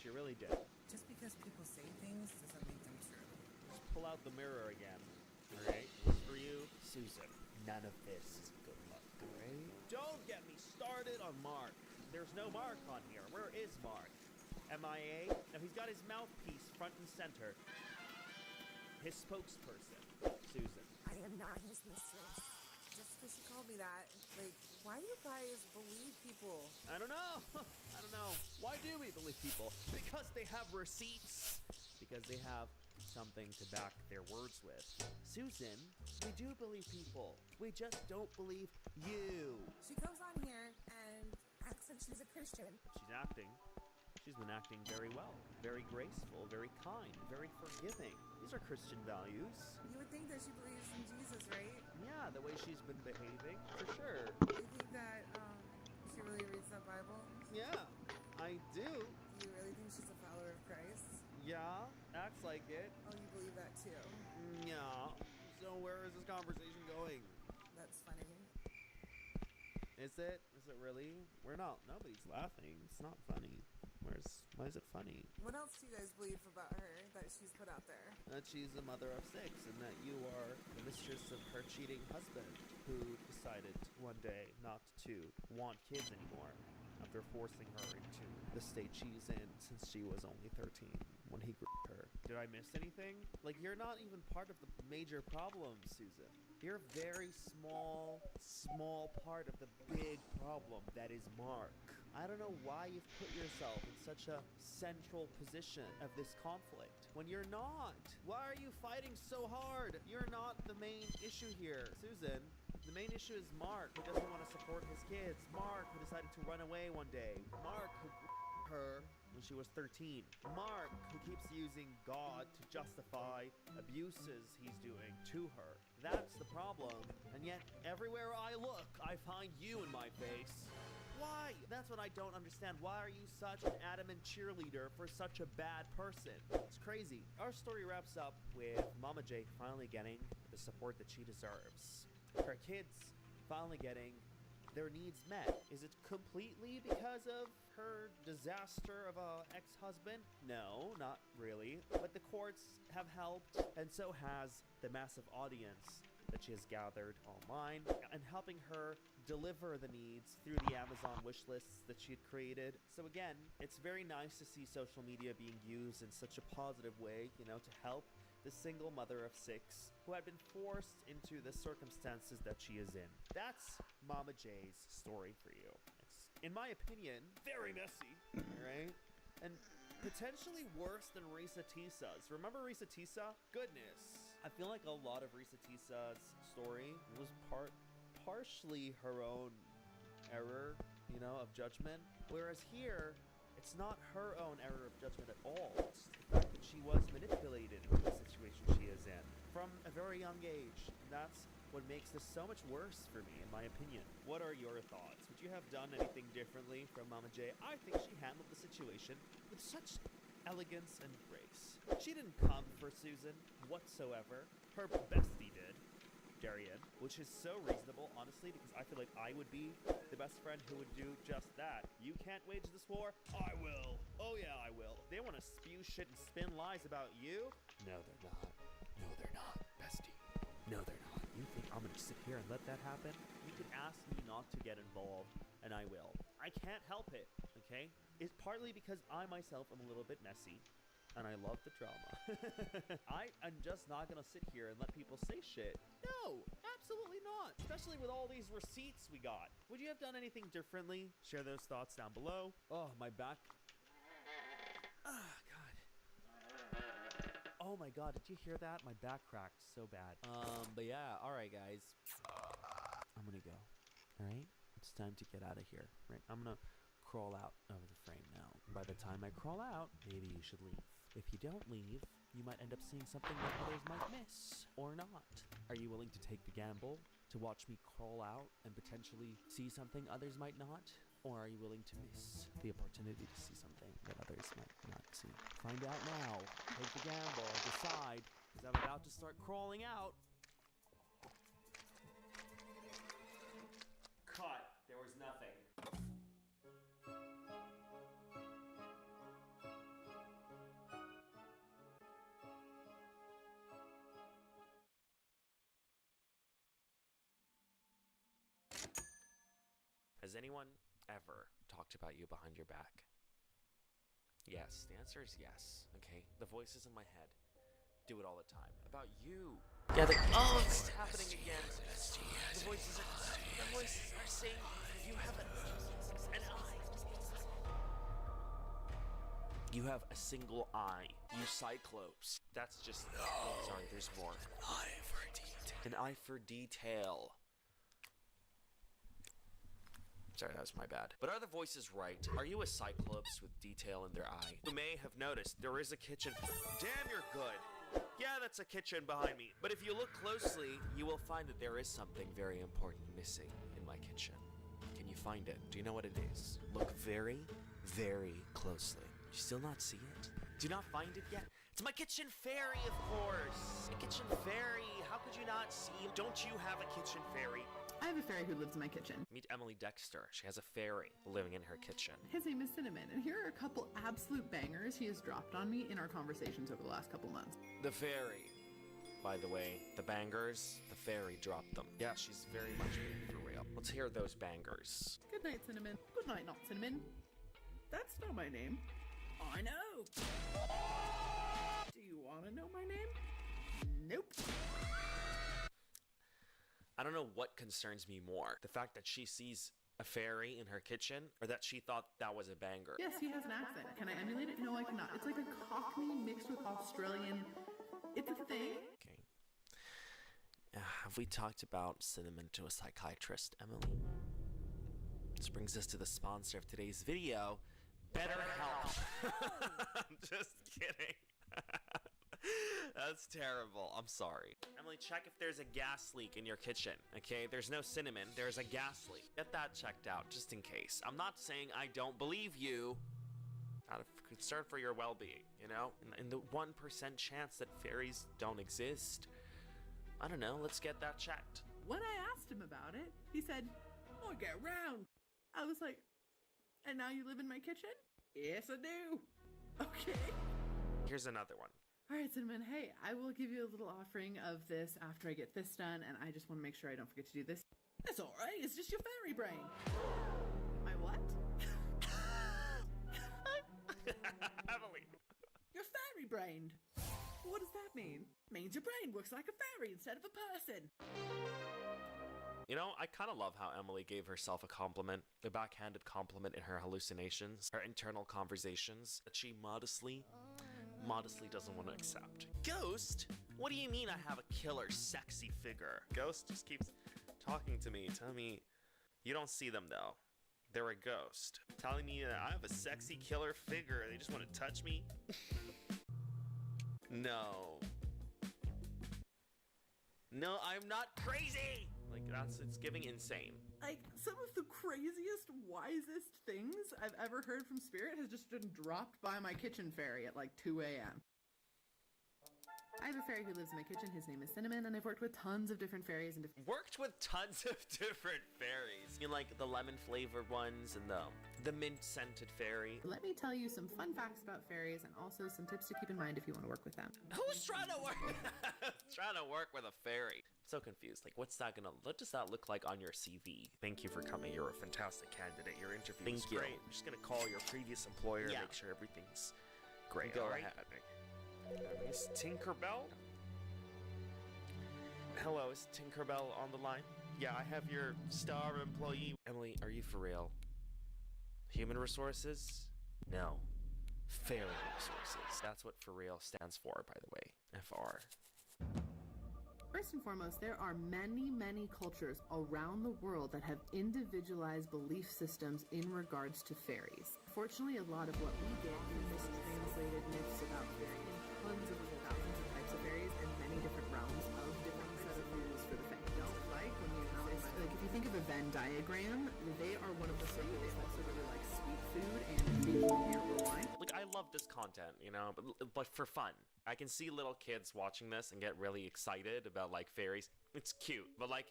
She really did. Just because people say things doesn't make them true. Just pull out the mirror again. Alright? This is for you, Susan. None of this is good luck, alright? Don't get me started on Mark. There's no Mark on here. Where is Mark? MIA? Now he's got his mouthpiece front and center. His spokesperson, Susan. I am not his mistress. Just because she called me that, like, why do you guys believe people? I don't know. I don't know. Why do we believe people? Because they have receipts. Because they have something to back their words with. Susan, we do believe people. We just don't believe you. She comes on here and acts like she's a Christian. She's acting. She's been acting very well. Very graceful, very kind, very forgiving. These are Christian values. You would think that she believes in Jesus, right? Yeah, the way she's been behaving, for sure. You think that she really reads the Bible? Yeah, I do. Do you really think she's a follower of Christ? Yeah, acts like it. Oh, you believe that too? Yeah. So where is this conversation going? That's funny. Is it? Is it really? Nobody's laughing. It's not funny. Why is it funny? What else do you guys believe about her that she's put out there? That she's a mother of 6 and that you are the mistress of her cheating husband who decided one day not to want kids anymore after forcing her into the state she's in since she was only 13 when he gripped her. Did I miss anything? Like, you're not even part of the major problem, Susan. You're a very small part of the big problem that is Mark. I don't know why you've put yourself in such a central position of this conflict when you're not. Why are you fighting so hard? You're not the main issue here, Susan. The main issue is Mark, who doesn't want to support his kids. Mark, who decided to run away one day. Mark, who her when she was 13. Mark, who keeps using God to justify abuses he's doing to her. That's the problem. And yet, everywhere I look, I find you in my face. Why? That's what I don't understand. Why are you such an adamant cheerleader for such a bad person? It's crazy. Our story wraps up with Mama J finally getting the support that she deserves. Her kids finally getting their needs met. Is it completely because of her disaster of a ex-husband? No, not really. But the courts have helped, and so has the massive audience that she has gathered online, and helping her deliver the needs through the Amazon wish lists that she had created. So again, it's very nice to see social media being used in such a positive way, to help the single mother of 6 who had been forced into the circumstances that she is in. That's Mama J's story for you. It's, in my opinion, very messy, alright? And potentially worse than Risa Tisa's. Remember Risa Tisa? Goodness. I feel like a lot of Risa Tisa's story was partially her own error, of judgment. Whereas here, it's not her own error of judgment at all. It's the fact that she was manipulated into the situation she is in from a very young age. And that's what makes this so much worse for me, in my opinion. What are your thoughts? Would you have done anything differently from Mama J? I think she handled the situation with such elegance and grace. She didn't come for Susan whatsoever. Her bestie did, Darian, which is so reasonable, honestly, because I feel like I would be the best friend who would do just that. You can't wage this war? I will. Oh yeah, I will. They want to spew shit and spin lies about you? No, they're not. No, they're not, bestie. No, they're not. You think I'm gonna sit here and let that happen? You can ask me not to get involved, and I will. I can't help it, okay? It's partly because I myself am a little bit messy, and I love the drama. I am just not gonna sit here and let people say shit. No, absolutely not. Especially with all these receipts we got. Would you have done anything differently? Share those thoughts down below. Oh, my back. Ah, God. Oh my God, did you hear that? My back cracked so bad. But yeah, all right, guys. I'm gonna go. All right, it's time to get out of here. Right, I'm gonna crawl out of the frame now. By the time I crawl out, maybe you should leave. If you don't leave, you might end up seeing something that others might miss, or not. Are you willing to take the gamble to watch me crawl out and potentially see something others might not? Or are you willing to miss the opportunity to see something that others might not see? Find out now. Take the gamble and decide, because I'm about to start crawling out. Cut. There was nothing. Has anyone ever talked about you behind your back? Yes, the answer is yes. Okay, the voices in my head do it all the time. About you. Yeah, oh, it's happening again. The voices are saying you have an eye. You have a single eye. You Cyclops. That's just... Oh, sorry, there's more. An eye for detail. Sorry, that was my bad. But are the voices right? Are you a Cyclops with detail in their eye? You may have noticed there is a kitchen. Damn, you're good. Yeah, that's a kitchen behind me. But if you look closely, you will find that there is something very important missing in my kitchen. Can you find it? Do you know what it is? Look very, very closely. You still not see it? Do you not find it yet? It's my kitchen fairy, of course. A kitchen fairy. How could you not see? Don't you have a kitchen fairy? I have a fairy who lives in my kitchen. Meet Emily Dexter. She has a fairy living in her kitchen. His name is Cinnamon, and here are a couple absolute bangers he has dropped on me in our conversations over the last couple months. The fairy. By the way, the bangers, the fairy dropped them. Yeah, she's very much being for real. Let's hear those bangers. Good night, Cinnamon. Good night, not Cinnamon. That's not my name. I know. Do you want to know my name? Nope. I don't know what concerns me more. The fact that she sees a fairy in her kitchen, or that she thought that was a banger. Yes, he has an accent. Can I emulate it? No, I cannot. It's like a Cockney mixed with Australian. It's a thing. Okay. Have we talked about Cinnamon to a psychiatrist, Emily? This brings us to the sponsor of today's video, BetterHelp. I'm just kidding. That's terrible. I'm sorry. Emily, check if there's a gas leak in your kitchen, okay? There's no cinnamon. There's a gas leak. Get that checked out, just in case. I'm not saying I don't believe you. Out of concern for your well-being, you know? In the 1% chance that fairies don't exist, I don't know, let's get that checked. When I asked him about it, he said, "Oh, get round." I was like, "And now you live in my kitchen?" "Yes, I do." Okay. Here's another one. All right, Cinnamon, hey, I will give you a little offering of this after I get this done, and I just want to make sure I don't forget to do this. That's all right. It's just your fairy brain. My what? Emily. You're fairy brained. What does that mean? Means your brain works like a fairy instead of a person. You know, I kind of love how Emily gave herself a compliment, a backhanded compliment in her hallucinations, her internal conversations, that she modestly doesn't want to accept. Ghost? What do you mean I have a killer sexy figure? Ghost just keeps talking to me, telling me, you don't see them though. They're a ghost. Telling me that I have a sexy killer figure and they just want to touch me? No. No, I'm not crazy! Like, it's giving insane. Like, some of the craziest, wisest things I've ever heard from Spirit has just been dropped by my kitchen fairy at like 2 a.m. I have a fairy who lives in my kitchen. His name is Cinnamon, and I've worked with tons of different fairies and Worked with tons of different fairies. You like the lemon flavored ones and the mint scented fairy. Let me tell you some fun facts about fairies and also some tips to keep in mind if you want to work with them. Who's trying to work? Trying to work with a fairy? I'm so confused. Like, what does that look like on your CV? Thank you for coming. You're a fantastic candidate. Your interview was great. I'm just gonna call your previous employer and make sure everything's great. Go ahead. Miss Tinkerbell? Hello, is Tinkerbell on the line? Yeah, I have your star employee. Emily, are you for real? Human resources? No. Fairy resources. That's what for real stands for, by the way. FR. First and foremost, there are many, many cultures around the world that have individualized belief systems in regards to fairies. Fortunately, a lot of what we get is mistranslated myths about fairies. Tons of thousands of types of fairies and many different realms of different set of rules for the fairy. Don't like when you exist. Like, if you think of a Venn diagram, they are one of the circles. They also really like sweet food and occasionally wine. Like, I love this content, you know, but for fun. I can see little kids watching this and get really excited about, like, fairies. It's cute, but, like,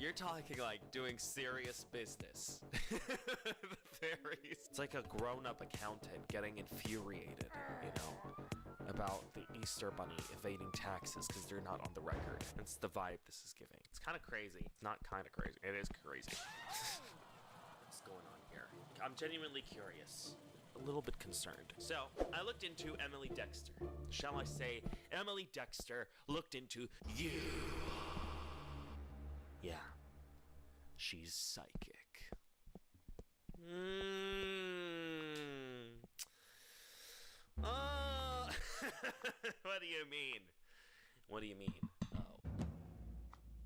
you're talking, like, doing serious business. The fairies. It's like a grown-up accountant getting infuriated, you know, about the Easter Bunny evading taxes because they're not on the record. That's the vibe this is giving. It's kind of crazy. It's not kind of crazy. It is crazy. here. I'm genuinely curious. A little bit concerned. So, I looked into Emily Dexter. Shall I say, Emily Dexter looked into you. Yeah. She's psychic. Oh. What do you mean? What do you mean?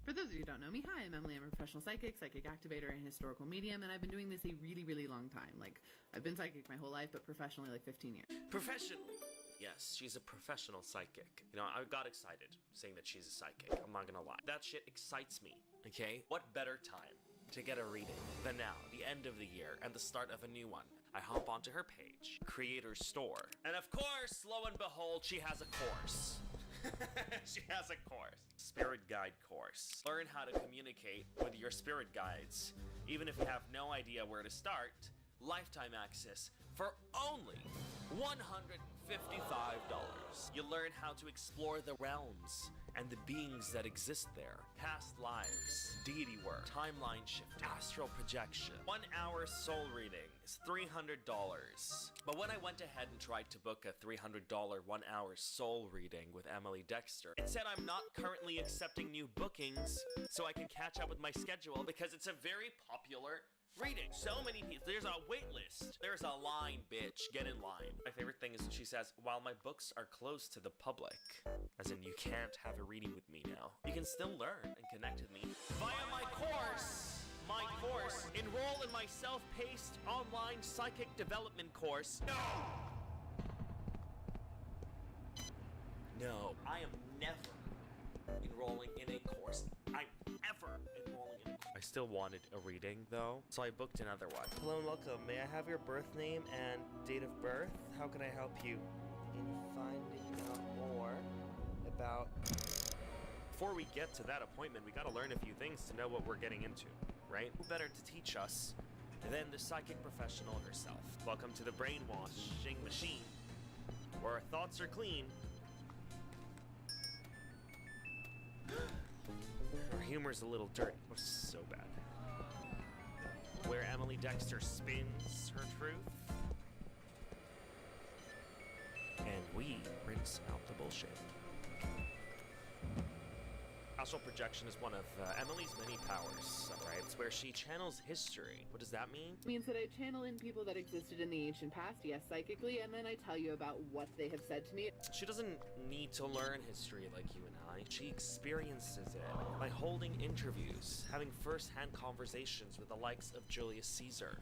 For those of you who don't know me, hi, I'm Emily. I'm a professional psychic activator, and historical medium, and I've been doing this a really, really long time. Like, I've been psychic my whole life, but professionally, like 15 years. Professionally? Yes, she's a professional psychic. You know, I got excited saying that she's a psychic. I'm not gonna lie. That shit excites me, okay? What better time to get a reading than now, the end of the year, and the start of a new one? I hop onto her page, Creator's Store, and of course, lo and behold, she has a course. She has a course. Spirit Guide course. Learn how to communicate with your spirit guides. Even if you have no idea where to start, lifetime access for only $155. You learn how to explore the realms and the beings that exist there. Past lives, deity work, timeline shifting, astral projection. 1 hour soul reading is $300. But when I went ahead and tried to book a $300 1 hour soul reading with Emily Dexter, it said I'm not currently accepting new bookings, so I can catch up with my schedule because it's a very popular reading. So many people. There's a wait list. There's a line, bitch. Get in line. My favorite thing is when she says, while my books are closed to the public, as in you can't have a reading with me now, you can still learn and connect with me via my course. My course. Enroll in my self-paced online psychic development course. No, I am never enrolling in a course. I'm ever enrolling in a course. I still wanted a reading though, so I booked another one. Hello and welcome. May I have your birth name and date of birth? How can I help you in finding out more about... Before we get to that appointment, we gotta learn a few things to know what we're getting into, right? Who better to teach us than the psychic professional herself? Welcome to the brainwashing machine, where our thoughts are clean. Her humor's a little dirty. It's so bad. Where Emily Dexter spins her truth. And we rinse out the bullshit. Astral projection is one of Emily's many powers, right? It's where she channels history. What does that mean? It means that I channel in people that existed in the ancient past, yes, psychically, and then I tell you about what they have said to me. She doesn't need to learn history like you and I. She experiences it by holding interviews, having first-hand conversations with the likes of Julius Caesar.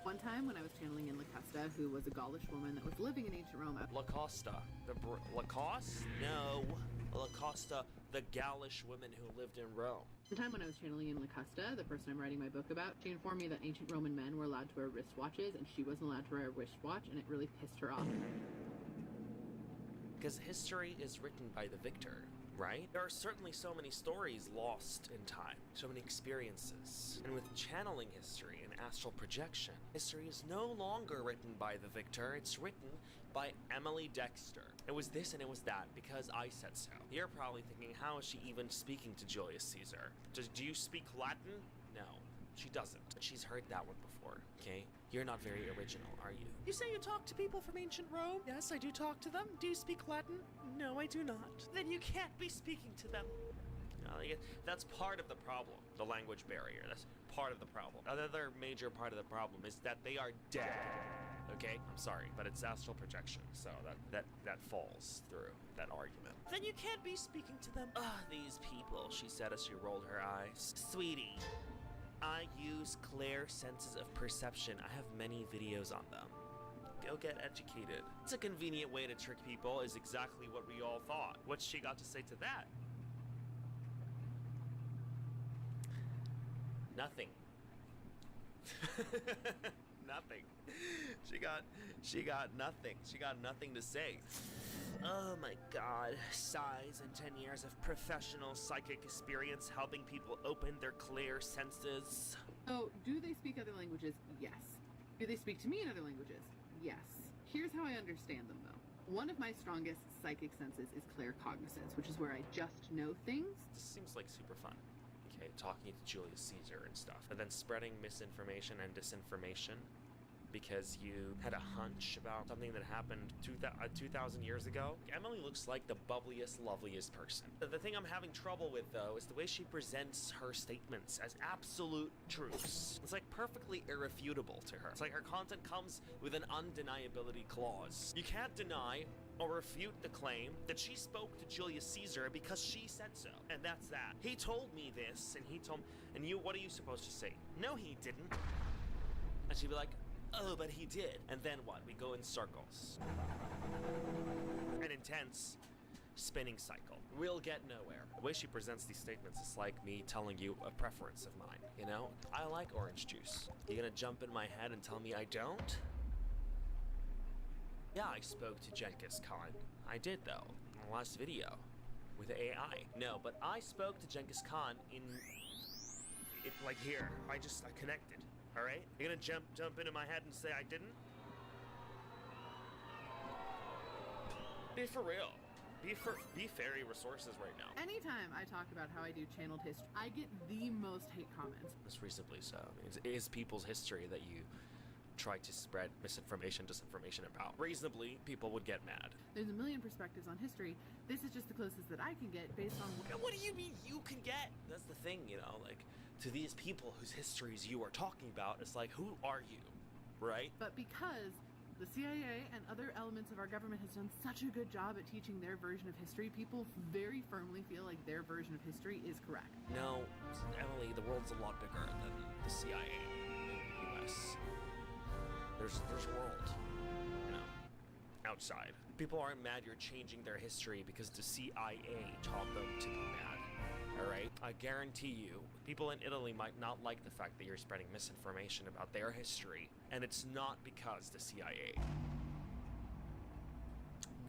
One time when I was channeling in Locusta, who was a Gaulish woman that was living in ancient Rome. Locusta? Lacoste? No. Locusta, the Gaulish women who lived in Rome. One time when I was channeling in Locusta, the person I'm writing my book about, she informed me that ancient Roman men were allowed to wear wristwatches, and she wasn't allowed to wear a wristwatch, and it really pissed her off. Because history is written by the victor, right? There are certainly so many stories lost in time, so many experiences. And with channeling history and astral projection, history is no longer written by the victor, it's written by Emily Dexter. It was this and it was that because I said so. You're probably thinking, how is she even speaking to Julius Caesar? Do you speak Latin? No, she doesn't. She's heard that one before, okay? You're not very original, are you? You say you talk to people from ancient Rome? Yes, I do talk to them. Do you speak Latin? No, I do not. Then you can't be speaking to them. That's part of the problem, the language barrier. That's part of the problem. Another major part of the problem is that they are dead. Okay? I'm sorry, but it's astral projection, so that falls through that argument. Then you can't be speaking to them. These people, she said as she rolled her eyes. Sweetie, I use clear senses of perception. I have many videos on them. Go get educated. It's a convenient way to trick people is exactly what we all thought. What's she got to say to that? Nothing. Nothing. She got nothing. She got nothing to say. Oh my god. Size and 10 years of professional psychic experience helping people open their clear senses. So, do they speak other languages? Yes. Do they speak to me in other languages? Yes. Here's how I understand them, though. One of my strongest psychic senses is claircognizance, which is where I just know things. This seems like super fun. okay, talking to Julius Caesar and stuff, and then spreading misinformation and disinformation because you had a hunch about something that happened 2,000 years ago. Emily looks like the bubbliest, loveliest person. The thing I'm having trouble with, though, is the way she presents her statements as absolute truths. It's like perfectly irrefutable to her. It's like her content comes with an undeniability clause. You can't deny or refute the claim that she spoke to Julius Caesar because she said so. And that's that. He told me this, and he told me, and you, what are you supposed to say? No, he didn't. And she'd be like, oh, but he did. And then what? We go in circles. An intense spinning cycle. We'll get nowhere. The way she presents these statements is like me telling you a preference of mine, you know? I like orange juice. You gonna jump in my head and tell me I don't? Yeah, I spoke to Genghis Khan. I did, though, in the last video with AI. No, but I spoke to Genghis Khan like here. I connected. All right? You're gonna jump into my head and say I didn't? Be for real. Be fairy resources right now. Anytime I talk about how I do channeled history, I get the most hate comments. Most reasonably so. It is people's history that you try to spread misinformation, disinformation about. Reasonably, people would get mad. There's a million perspectives on history. This is just the closest that I can get based on what do you mean you can get? That's the thing, you know, like, to these people whose histories you are talking about, it's like, who are you, right? But because the CIA and other elements of our government has done such a good job at teaching their version of history, people very firmly feel like their version of history is correct. No, Emily, the world's a lot bigger than the CIA in the US. There's a world, you know, outside. People aren't mad you're changing their history because the CIA taught them to be mad. Alright? I guarantee you, people in Italy might not like the fact that you're spreading misinformation about their history, and it's not because the CIA.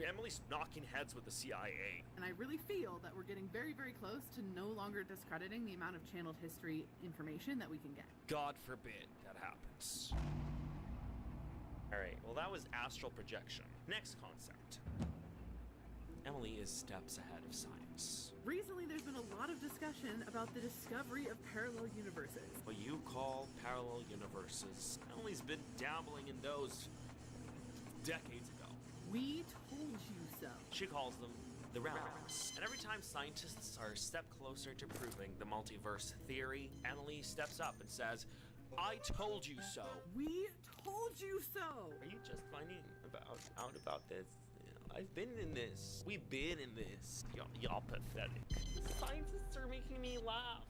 Emily's knocking heads with the CIA. And I really feel that we're getting very, very close to no longer discrediting the amount of channeled history information that we can get. God forbid that happens. Alright, well that was astral projection. Next concept. Emily is steps ahead of science. Recently, there's been a lot of discussion about the discovery of parallel universes. What you call parallel universes, Emily's been dabbling in those decades ago. We told you so. She calls them the realms. And every time scientists are a step closer to proving the multiverse theory, Emily steps up and says, I told you so. We told you so. Are you just finding out about this? I've been in this. We've been in this. Y'all pathetic. The scientists are making me laugh.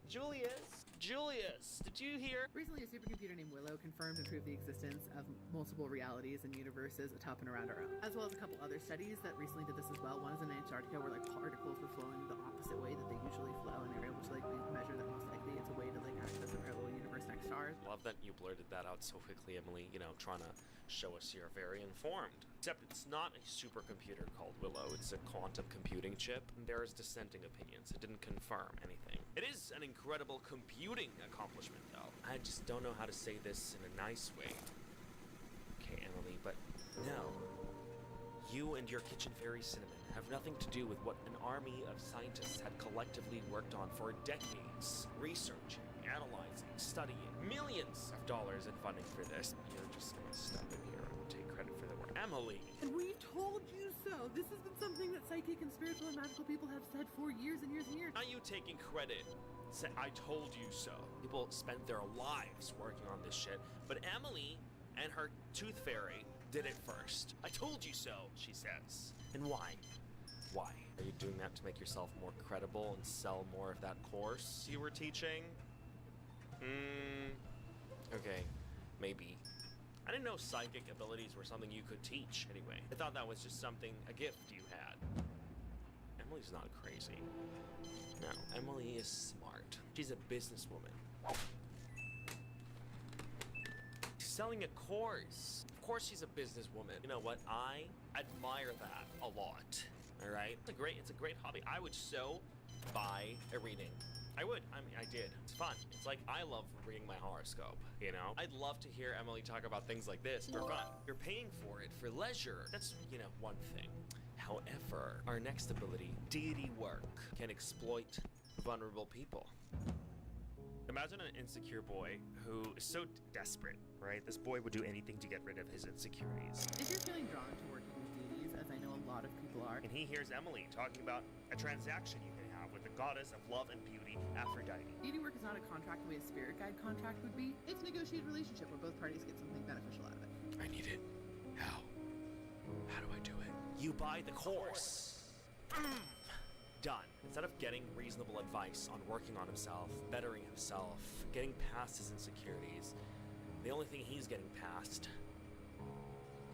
Julius, did you hear? Recently, a supercomputer named Willow confirmed and proved the existence of multiple realities and universes atop and around our own, as well as a couple other studies that recently did this as well. One is in Antarctica, where like particles were flowing the opposite way that they usually flow, and they were able to like measure that most likely it's a way to like access a parallel universe next to ours. Love that you blurted that out so quickly, Emily. You know, trying to show us you're very informed. Except it's not a supercomputer called Willow, it's a quantum computing chip. And there's dissenting opinions. It didn't confirm anything. It is an incredible computing accomplishment, though. I just don't know how to say this in a nice way. Okay, Emily, but no. You and your kitchen fairy Cinnamon have nothing to do with what an army of scientists had collectively worked on for decades. Researching, analyzing, studying, millions of dollars in funding for this. You're just gonna step in here and take credit for the work. Emily! And we told you so! This has been something that psychic and spiritual and magical people have said for years and years and years. Are you taking credit? Say, I told you so. People spent their lives working on this shit, but Emily and her tooth fairy did it first. I told you so, she says. And why? Why? Are you doing that to make yourself more credible and sell more of that course you were teaching? Okay, maybe. I didn't know psychic abilities were something you could teach, anyway. I thought that was just something, a gift you had. Emily's not crazy. No, Emily is smart. She's a businesswoman. She's selling a course. Of course she's a businesswoman. You know what? I admire that a lot. All right? It's a great hobby. I would so buy a reading. I would. I mean, I did. It's fun. It's like I love reading my horoscope, you know? I'd love to hear Emily talk about things like this for fun. You're paying for it for leisure. That's, you know, one thing. However, our next ability, deity work, can exploit vulnerable people. Imagine an insecure boy who is so desperate, right? This boy would do anything to get rid of his insecurities. If you're feeling drawn to working with deities, as I know a lot of people are, And he hears Emily talking about a transaction you can have with the goddess of love and beauty, Aphrodite. deity work is not a contract the way a spirit guide contract would be. It's a negotiated relationship where both parties get something beneficial out of it. I need it. How? How do I do it? You buy the course. Done. Instead of getting reasonable advice on working on himself, bettering himself, getting past his insecurities, the only thing he's getting past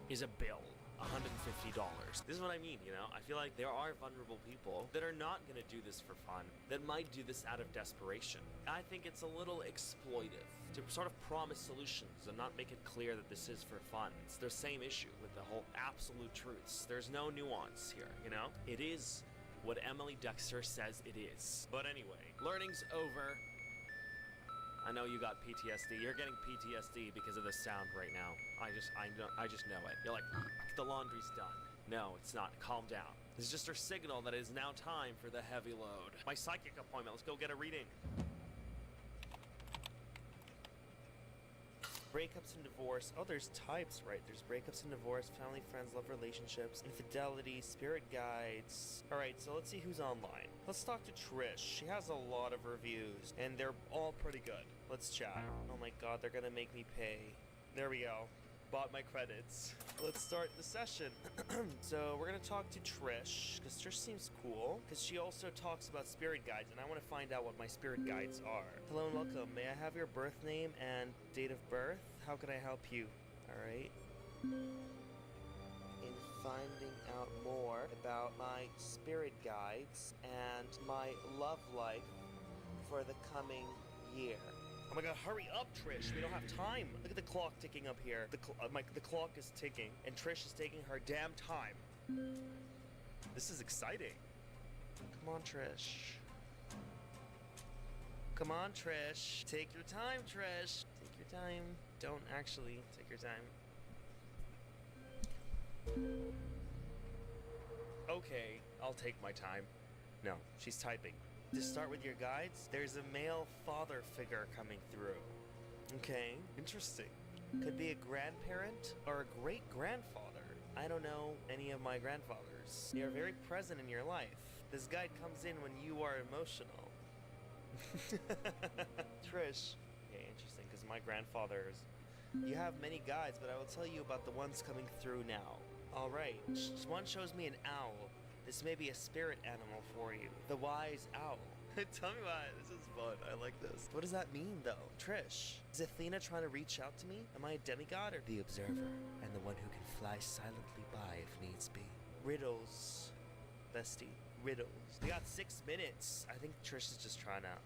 is a bill. $150. This is what I mean, you know? I feel like there are vulnerable people that are not gonna do this for fun, that might do this out of desperation. I think it's a little exploitive to sort of promise solutions and not make it clear that this is for fun. It's the same issue with the whole absolute truths. There's no nuance here, you know? It is what Emily Dexter says it is. But anyway, learning's over. I know you got PTSD. You're getting PTSD because of the sound right now. I just know it. You're like, the laundry's done. No, it's not. Calm down. This is just our signal that it is now time for the heavy load. My psychic appointment. Let's go get a reading. Breakups and divorce. Oh, there's types, right? There's breakups and divorce, family, friends, love relationships, infidelity, spirit guides. All right, so let's see who's online. Let's talk to Trish. She has a lot of reviews, and they're all pretty good. Let's chat. Oh my god, they're gonna make me pay. There we go. Bought my credits. Let's start the session. So we're gonna talk to Trish, because Trish seems cool, because she also talks about spirit guides, and I want to find out what my spirit guides are. Hello and welcome. May I have your birth name and date of birth? How can I help you? Alright. In finding out more about my spirit guides and my love life for the coming year. Oh my god, hurry up, Trish. We don't have time. Look at the clock ticking up here. The clock is ticking, and Trish is taking her damn time. This is exciting. Come on, Trish. Come on, Trish. Take your time, Trish. Take your time. Don't actually take your time. Okay, I'll take my time. No, she's typing. To start with your guides, there's a male father figure coming through. Okay, interesting. Could be a grandparent or a great-grandfather. I don't know any of my grandfathers. They are very present in your life. This guide comes in when you are emotional. Trish. Okay, interesting, because my grandfathers... You have many guides, but I will tell you about the ones coming through now. Alright, one shows me an owl. This may be a spirit animal for you. The wise owl. Tell me why. This is fun. I like this. What does that mean, though? Trish, is Athena trying to reach out to me? Am I a demigod or the observer? And the one who can fly silently by if needs be. Riddles. Bestie. Riddles. We got 6 minutes. I think Trish is just trying to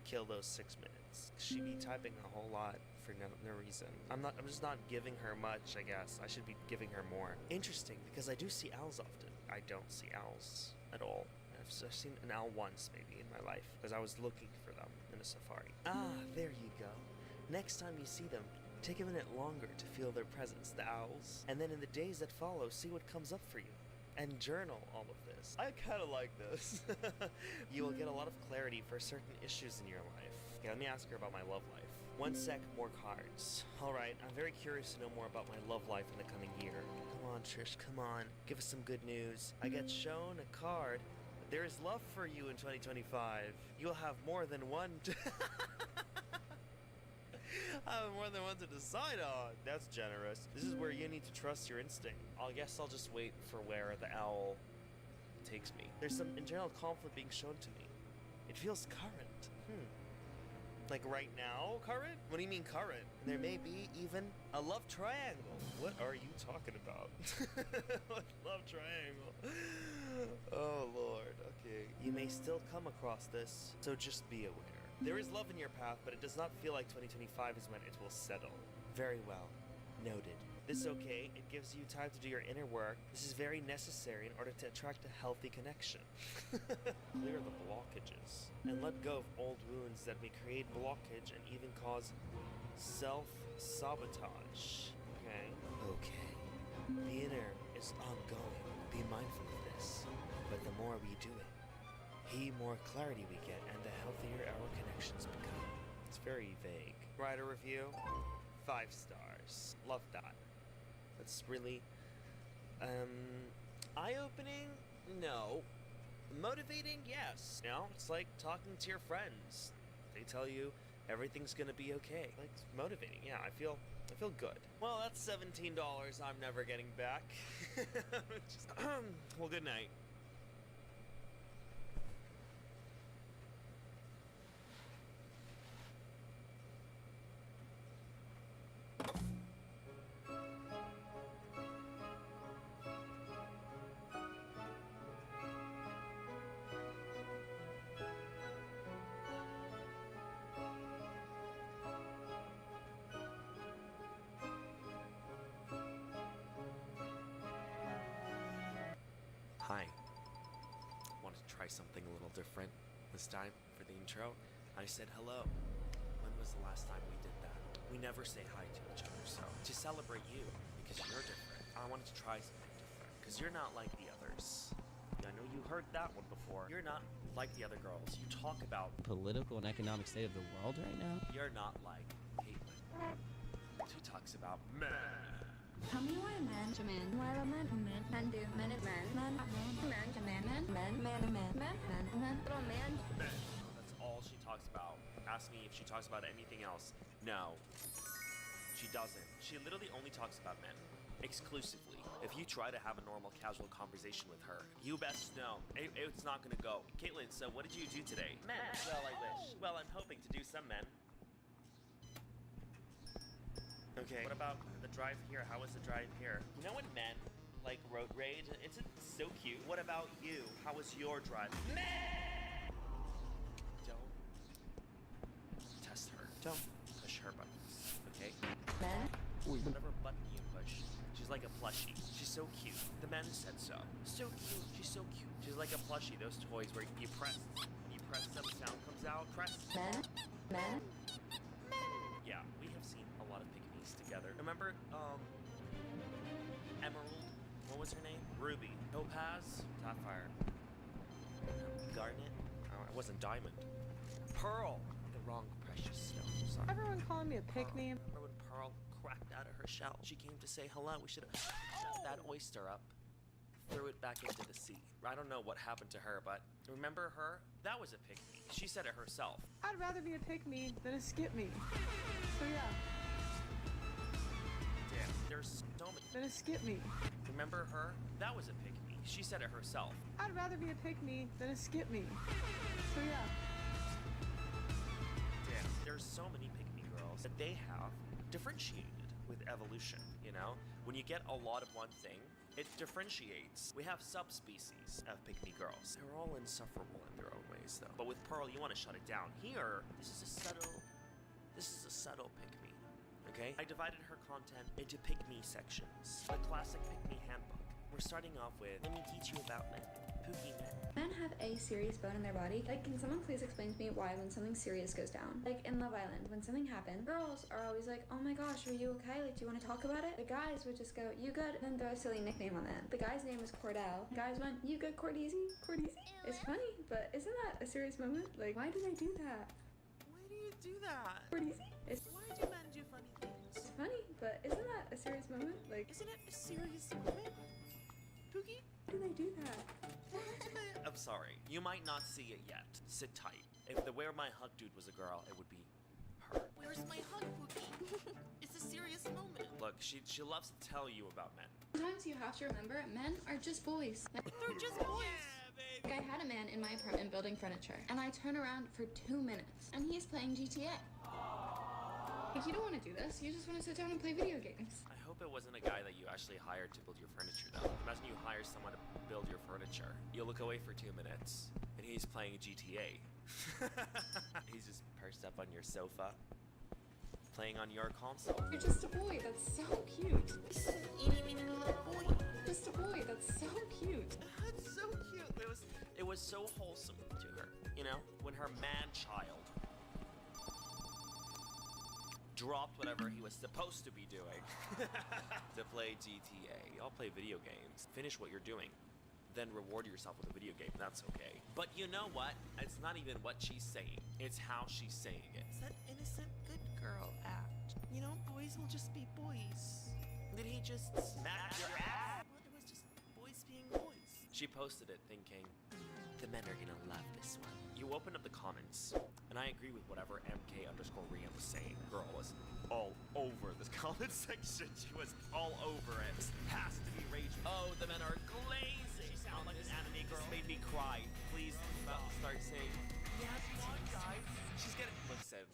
kill those 6 minutes. She be typing a whole lot for no reason. I'm just not giving her much, I guess. I should be giving her more. Interesting, because I do see owls often. I don't see owls at all. I've seen an owl once, maybe, in my life, because I was looking for them in a safari. Ah, there you go. Next time you see them, take a minute longer to feel their presence, the owls, and then in the days that follow, see what comes up for you, and journal all of this. I kind of like this. You will get a lot of clarity for certain issues in your life. Okay, let me ask her about my love life. 1 sec, more cards. Alright, I'm very curious to know more about my love life in the coming year. Come on, Trish, come on. Give us some good news. I get shown a card. There is love for you in 2025. You'll have more than one I have more than one to decide on. That's generous. This is where you need to trust your instinct. I guess I'll just wait for where the owl takes me. There's some internal conflict being shown to me. It feels current. Like right now, current? What do you mean current? There may be even a love triangle. What are you talking about? Love triangle. Oh Lord, okay. You may still come across this, so just be aware. There is love in your path, but it does not feel like 2025 is when it will settle. Very well. Noted. This is okay. It gives you time to do your inner work. This is very necessary in order to attract a healthy connection. Clear the blockages and let go of old wounds that may create blockage and even cause self-sabotage. Okay? Okay. The inner is ongoing. Be mindful of this. But the more we do it, The more clarity we get, and the healthier our connections become. It's very vague. Write a review? 5 stars. Love that. That's really, eye-opening? No. Motivating? Yes. You know, it's like talking to your friends. They tell you everything's gonna be okay. Like, it's motivating. Yeah, I feel good. Well, that's $17 I'm never getting back. Well, good night. Hi. Wanted to try something a little different this time for the intro. I said hello. When was the last time we did that? We never say hi to each other, so to celebrate you, because you're different, I wanted to try something different, because you're not like the others. I know you heard that one before. You're not like the other girls. You talk about political and economic state of the world right now? You're not like Caitlyn, who talks about men. Tell me why men to men, why are men to men, men do men is men, men to men, men to men, little man. That's all she talks about. Ask me if she talks about anything else. No, she doesn't. She literally only talks about men, exclusively. If you try to have a normal, casual conversation with her, you best know it's not gonna go. Caitlyn, so what did you do today? Men. Well, I wish. Well, I'm hoping to do some men. Okay, what about the drive here? How was the drive here? You know when men like road rage? It's so cute. What about you? How was your drive? Men! Don't test her. Don't push her buttons, okay? Men? Whatever button you push, she's like a plushie. She's so cute. The men said so. So cute. She's so cute. She's like a plushie. Those toys where you press. When you press them, sound comes out. Press. Men? Men? Yeah, we have seen a lot of pygmies together. Remember, Emerald? What was her name? Ruby. Topaz? Sapphire. Garnet? Oh, it wasn't Diamond. Pearl! The wrong precious stone. Sorry. Everyone calling me a pick-me. Remember when Pearl cracked out of her shell? She came to say hello. We should have shut that oyster up. Threw it back into the sea. I don't know what happened to her, but remember her? That was a pygmy. She said it herself. I'd rather be a pick-me than a skip-me. So yeah. Damn, there's so many. Than a skip-me. Remember her? That was a pygmy. She said it herself. I'd rather be a pick-me than a skip-me. So yeah. Damn, there's so many pygmy girls that they have differentiated with evolution, you know? When you get a lot of one thing, it differentiates. We have subspecies of pygmy girls. They're all insufferable in their own ways, though. But with Pearl, you want to shut it down. Here, this is a subtle pygmy, okay? I divided her content into pygmy sections. The classic pygmy handbook. We're starting off with, let me teach you about men. Pookie men. Men have a serious bone in their body. Like, can someone please explain to me why when something serious goes down? Like, in Love Island, when something happened, girls are always like, oh my gosh, are you okay? Like, do you want to talk about it? The guys would just go, you good? And then throw a silly nickname on that. The guy's name was Cordell. The guys went, you good, Cordeezy? Cordeezy? It's funny, but isn't that a serious moment? Like, why do they do that? Why do you do that? Cordeezy? Why do men do funny things? It's funny, but isn't that a serious moment? Like, Isn't it a serious moment? Pookie? why do they do that? I'm sorry. You might not see it yet. Sit tight. If the Where My Hug Dude was a girl, it would be her. Where's my hug, Pookie? It's a serious moment. Look, she loves to tell you about men. Sometimes you have to remember, men are just boys. They're just boys. Like, I had a man in my apartment building furniture, and I turn around for 2 minutes, and he's playing GTA. Like, you don't want to do this. You just want to sit down and play video games. I hope it wasn't a guy that you actually hired to build your furniture, though. Imagine you hire someone to build your furniture. You look away for 2 minutes, and he's playing GTA. He's just perched up on your sofa, playing on your console. You're just a boy. That's so cute. Just a boy. That's so cute. That's so cute. It was so wholesome to her, you know, when her man child dropped whatever he was supposed to be doing to play GTA. Y'all play video games. Finish what you're doing. then reward yourself with a video game. That's okay. But you know what? It's not even what she's saying. It's how she's saying it. It's that innocent good girl act. You know, boys will just be boys. Did he just smack your ass? Well, it was just boys being boys. She posted it thinking, the men are gonna love this one. You open up the comments, and I agree with whatever MK_Rian was saying. The girl was all over this comment section. She was all over it. This has to be rage. Oh, the men are glazing. She sounds like an anime girl. This made me cry. Please start saying, yes, one guys. She's getting. Listen,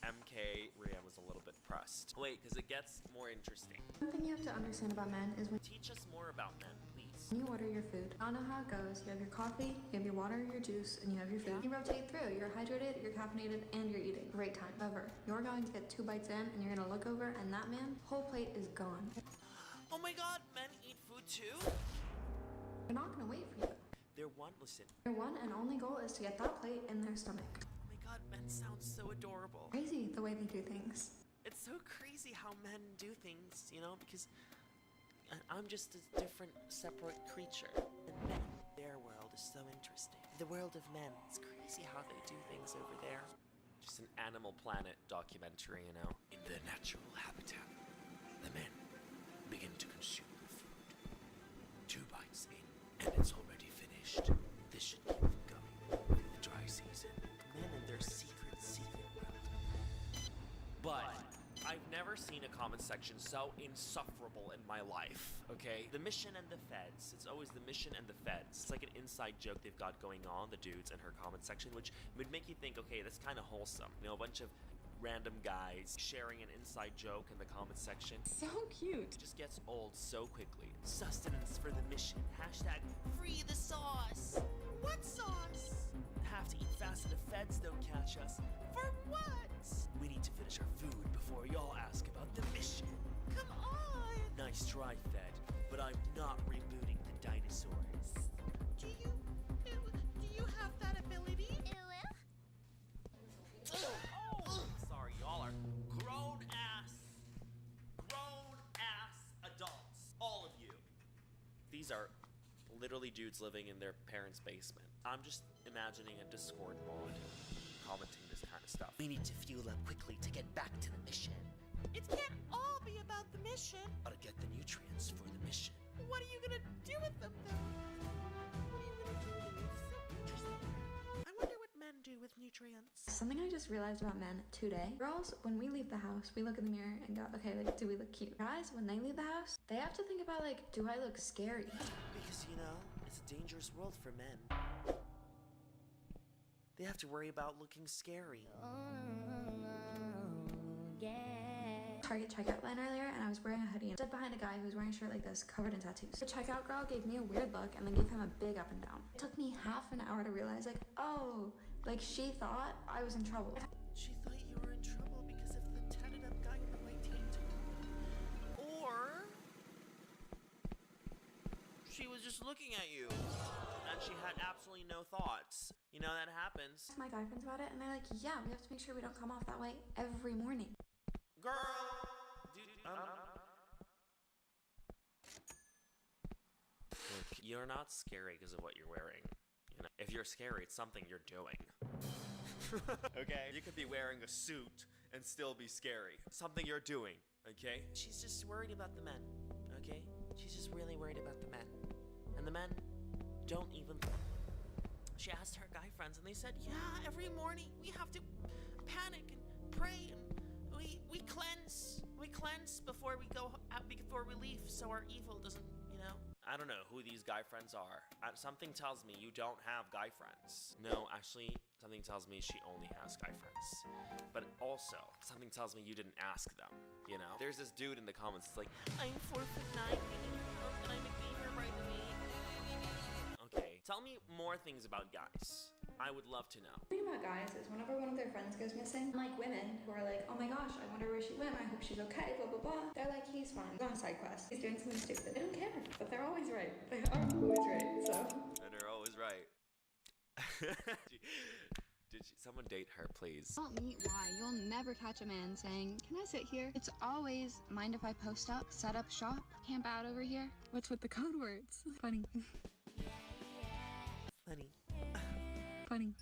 MK_Rian was a little bit pressed. Wait, because it gets more interesting. One thing you have to understand about men is when Teach us more about men, please. you order your food, I don't know how it goes. You have your coffee, you have your water, your juice, and you have your food. You rotate through. You're hydrated, you're caffeinated, and you're eating. Great time. However, you're going to get 2 bites in, and you're gonna look over, and that man, whole plate is gone. Oh my god, men eat food too? They're not gonna wait for you. Listen. Their one and only goal is to get that plate in their stomach. Oh my god, men sound so adorable. Crazy the way they do things. It's so crazy how men do things, you know, because I'm just a different, separate creature. And men, their world is so interesting. The world of men, it's crazy how they do things over there. Just an Animal Planet documentary, you know. In their natural habitat, the men begin to consume the food. 2 bites in, and it's already finished. This should keep them going through the dry season. Men and their secret world. But I've never seen a comment section so insufferable in my life, okay? The mission and the feds. It's always the mission and the feds. It's like an inside joke they've got going on, the dudes in her comment section, which would make you think, okay, that's kind of wholesome. You know, a bunch of random guys sharing an inside joke in the comment section. So cute. It just gets old so quickly. Sustenance for the mission. Hashtag free the sauce. What sauce? Have to eat fast so the feds don't catch us. For what? We need to finish our food before y'all ask about the mission. Come on. Nice try, Fed, but I'm not rebooting the dinosaurs. Do you have that ability? Sorry, y'all are grown-ass adults. All of you. These are literally dudes living in their parents' basement. I'm just imagining a Discord mod commenting this kind of stuff. We need to fuel up quickly to get back to the mission. It can't all be about the mission. Gotta get the nutrients for the mission. What are you gonna do with them, though? What are you gonna do with them? So interesting. I wonder what men do with nutrients. Something I just realized about men today. Girls, when we leave the house, we look in the mirror and go, okay, like, do we look cute? Guys, when they leave the house, they have to think about, like, do I look scary? Because, you know, it's a dangerous world for men. They have to worry about looking scary. Target checkout line earlier, and I was wearing a hoodie and stood behind a guy who was wearing a shirt like this, covered in tattoos. The checkout girl gave me a weird look and then gave him a big up and down. It took me half an hour to realize, like, oh, like she thought I was in trouble. She thought you were in trouble because of the tatted up guy in the white t-shirt. Or she was just looking at you and she had absolutely no thoughts. You know, that happens. My guy friends about it, and they're like, yeah, we have to make sure we don't come off that way every morning. Girl! Look, you're not scary because of what you're wearing. You know, if you're scary, it's something you're doing. Okay? You could be wearing a suit and still be scary. Something you're doing, okay? She's just worried about the men, okay? She's just really worried about the men. And the men don't even... She asked her guy friends and they said, yeah, every morning we have to panic and pray and we cleanse. We cleanse before we go out, before we leave, so our evil doesn't, you know. I don't know who these guy friends are. Something tells me you don't have guy friends. No, actually, something tells me she only has guy friends. But also, something tells me you didn't ask them, you know? There's this dude in the comments that's like, I'm 4'9", and I'm a gamer by the way. Okay, tell me more things about guys. I would love to know. The thing about guys is whenever one of their friends goes missing, like women who are like, oh my gosh, I wonder where she went, I hope she's okay, blah, blah, blah. They're like, he's fine. He's on a side quest. He's doing something stupid. They don't care, but they're always right. They are always right, so. And they're always right. Did someone date her, please? Not me, why? You'll never catch a man saying, can I sit here? It's always, mind if I post up, set up shop, camp out over here? What's with the code words? Funny. Funny. Funny.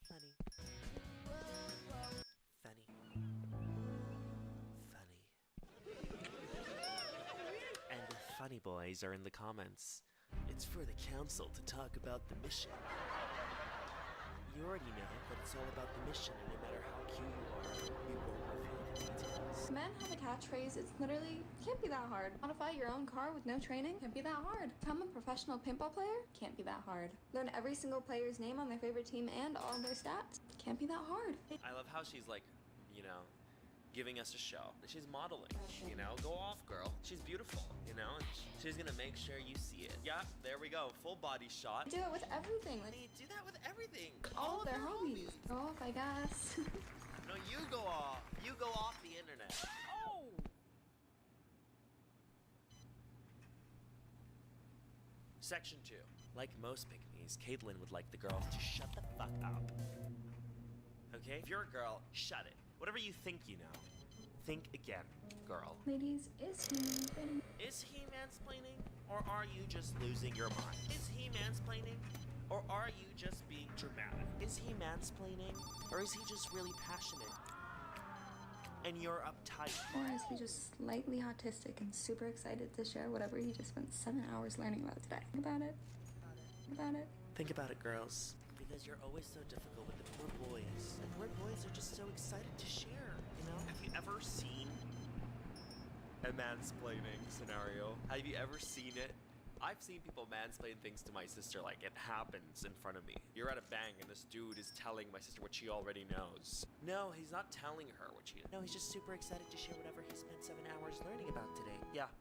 Funny. Funny. Funny. And the funny boys are in the comments. It's for the council to talk about the mission. You already know that it's all about the mission, and no matter how cute you are, we won't reveal the details. Men have a catchphrase. It's literally, can't be that hard. Modify your own car with no training? Can't be that hard. Become a professional pinball player? Can't be that hard. Learn every single player's name on their favorite team and all their stats? Can't be that hard. I love how she's like, you know, giving us a show. She's modeling, you know, go off, girl. She's beautiful, you know, and she's gonna make sure you see it. Yeah, there we go, full body shot. Do it with everything. Like, They do that with everything. all of their hobbies. Go off, I guess. No, you go off. You go off the internet. Oh! Section 2. Like most pick-me's, Caitlin would like the girls to shut the fuck up. Okay? If you're a girl, shut it. Whatever you think you know. Think again, girl. Ladies, is he mansplaining? Is he mansplaining? Or are you just losing your mind? Is he mansplaining? Or are you just being dramatic? Is he mansplaining? Or is he just really passionate? And you're uptight? Or is he just slightly autistic and super excited to share whatever he just spent 7 hours learning about today? Think about it. Think about it. Think about it, girls. Because you're always so difficult with the poor boys. And poor boys are just so excited to share, you know? Have you ever seen a mansplaining scenario? Have you ever seen it? I've seen people mansplain things to my sister like it happens in front of me. You're at a bank and this dude is telling my sister what she already knows. No, he's not telling her what she knows. No, he's just super excited to share whatever he spent 7 hours learning about today. Yeah.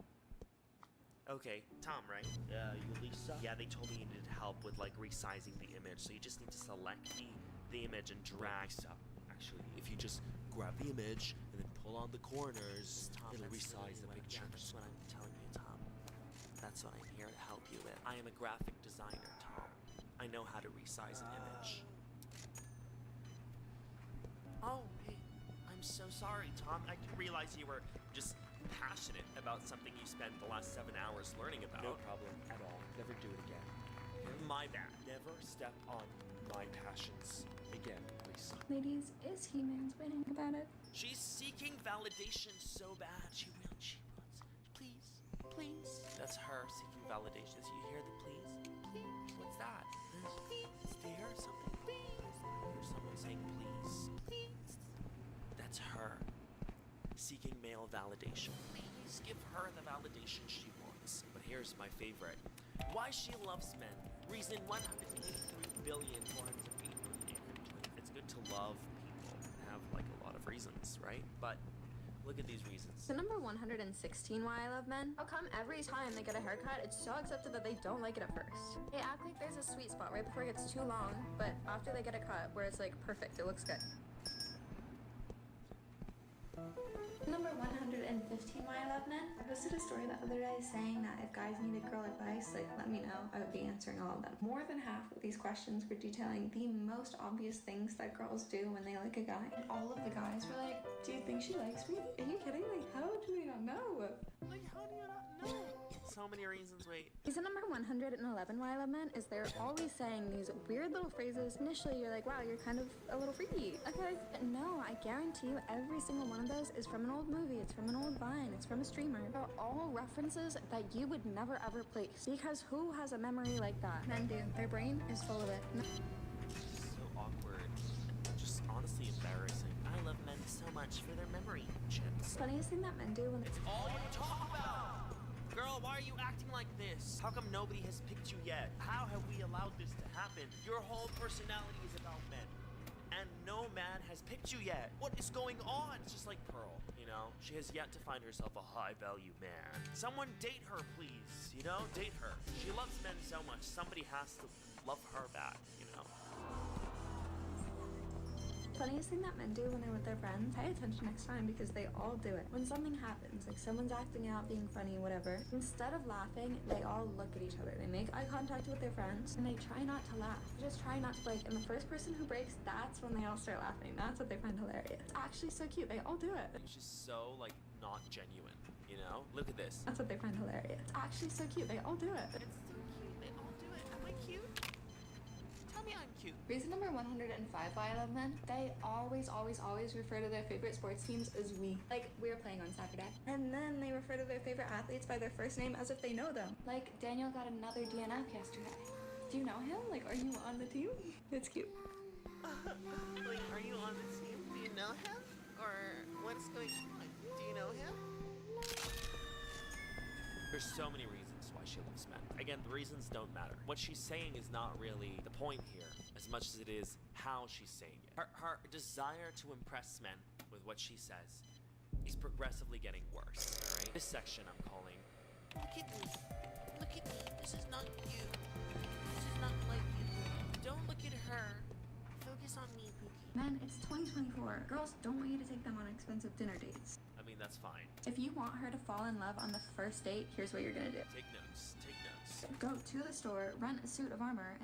Okay, Tom, right? You Lisa? Yeah, they told me you needed help with like resizing the image, so you just need to select the image and drag up. Actually, if you just grab the image and then pull on the corners, Tom, it'll resize the picture. That's what I'm telling you, Tom. That's what I'm here to help you with. I am a graphic designer, Tom. I know how to resize an image. Oh, hey, I'm so sorry, Tom. I didn't realize you were just passionate about something you spent the last 7 hours learning about. No problem at all. Never do it again. My bad. Never step on my passions again, Lisa. Ladies, is he mansplaining about it? She's seeking validation so bad. She wants. Please, please. That's her seeking validation. So you hear the please? Please. What's that? Please. Is there something? Please. I hear someone saying please. Please. That's her seeking male validation. Please give her the validation she wants. But here's my favorite. Why she loves men. Reason 183,408,000,820. It's good to love people and have like a lot of reasons, right? But look at these reasons. The number 116 why I love men. How come every time they get a haircut, it's so accepted that they don't like it at first? They act like there's a sweet spot right before it gets too long, but after they get a cut where it's like perfect, it looks good. Number 115 why I love men. I posted a story the other day saying that if guys needed girl advice, like let me know. I would be answering all of them. More than half of these questions were detailing the most obvious things that girls do when they like a guy. And all of the guys were like, do you think she likes me? Are you kidding? Like, how do we not know? Like, how do you not know? So many reasons, wait. Reason number 111 why I love men is they're always saying these weird little phrases. Initially, you're like, wow, you're kind of a little freaky. Okay, but no, I guarantee you every single one of those is from an old movie, it's from an old Vine, it's from a streamer. They're all references that you would never ever place. Because who has a memory like that? Men do. Their brain is full of it. So awkward. And just honestly embarrassing. I love men so much for their memory chips. Funniest thing that men do when it's all you talk about! Girl, why are you acting like this? How come nobody has picked you yet? How have we allowed this to happen? Your whole personality is about men. And no man has picked you yet. What is going on? It's just like Pearl, you know? She has yet to find herself a high-value man. Someone date her, please. You know? Date her. She loves men so much. Somebody has to love her back, you know? Funniest thing that men do when they're with their friends, pay attention next time because they all do it. When something happens, like someone's acting out, being funny, whatever, instead of laughing, they all look at each other. They make eye contact with their friends and they try not to laugh. They just try not to break. And the first person who breaks, that's when they all start laughing. That's what they find hilarious. It's actually so cute. They all do it. It's just so, like, not genuine, you know? Look at this. That's what they find hilarious. It's actually so cute. They all do it. It's so cute. They all do it. Am I cute? Reason number 105 why I love men, they always refer to their favorite sports teams as we. Like, we were playing on Saturday, and then they refer to their favorite athletes by their first name as if they know them. Like, Daniel got another DNF yesterday. Do you know him? Like, are you on the team? It's cute. Like, are you on the team? Do you know him? Or what's going on? Do you know him? There's so many reasons why she loves men. Again, the reasons don't matter. What she's saying is not really the point here, as much as it is how she's saying it. Her desire to impress men with what she says is progressively getting worse, alright? This section I'm calling... Look at me. Look at me. This is not you. This is not like you. Don't look at her. Focus on me, Pookie. Men, it's 2024. Girls don't want you to take them on expensive dinner dates. I mean, that's fine. If you want her to fall in love on the first date, here's what you're gonna do. Take notes. Take notes. Go to the store, rent a suit of armor,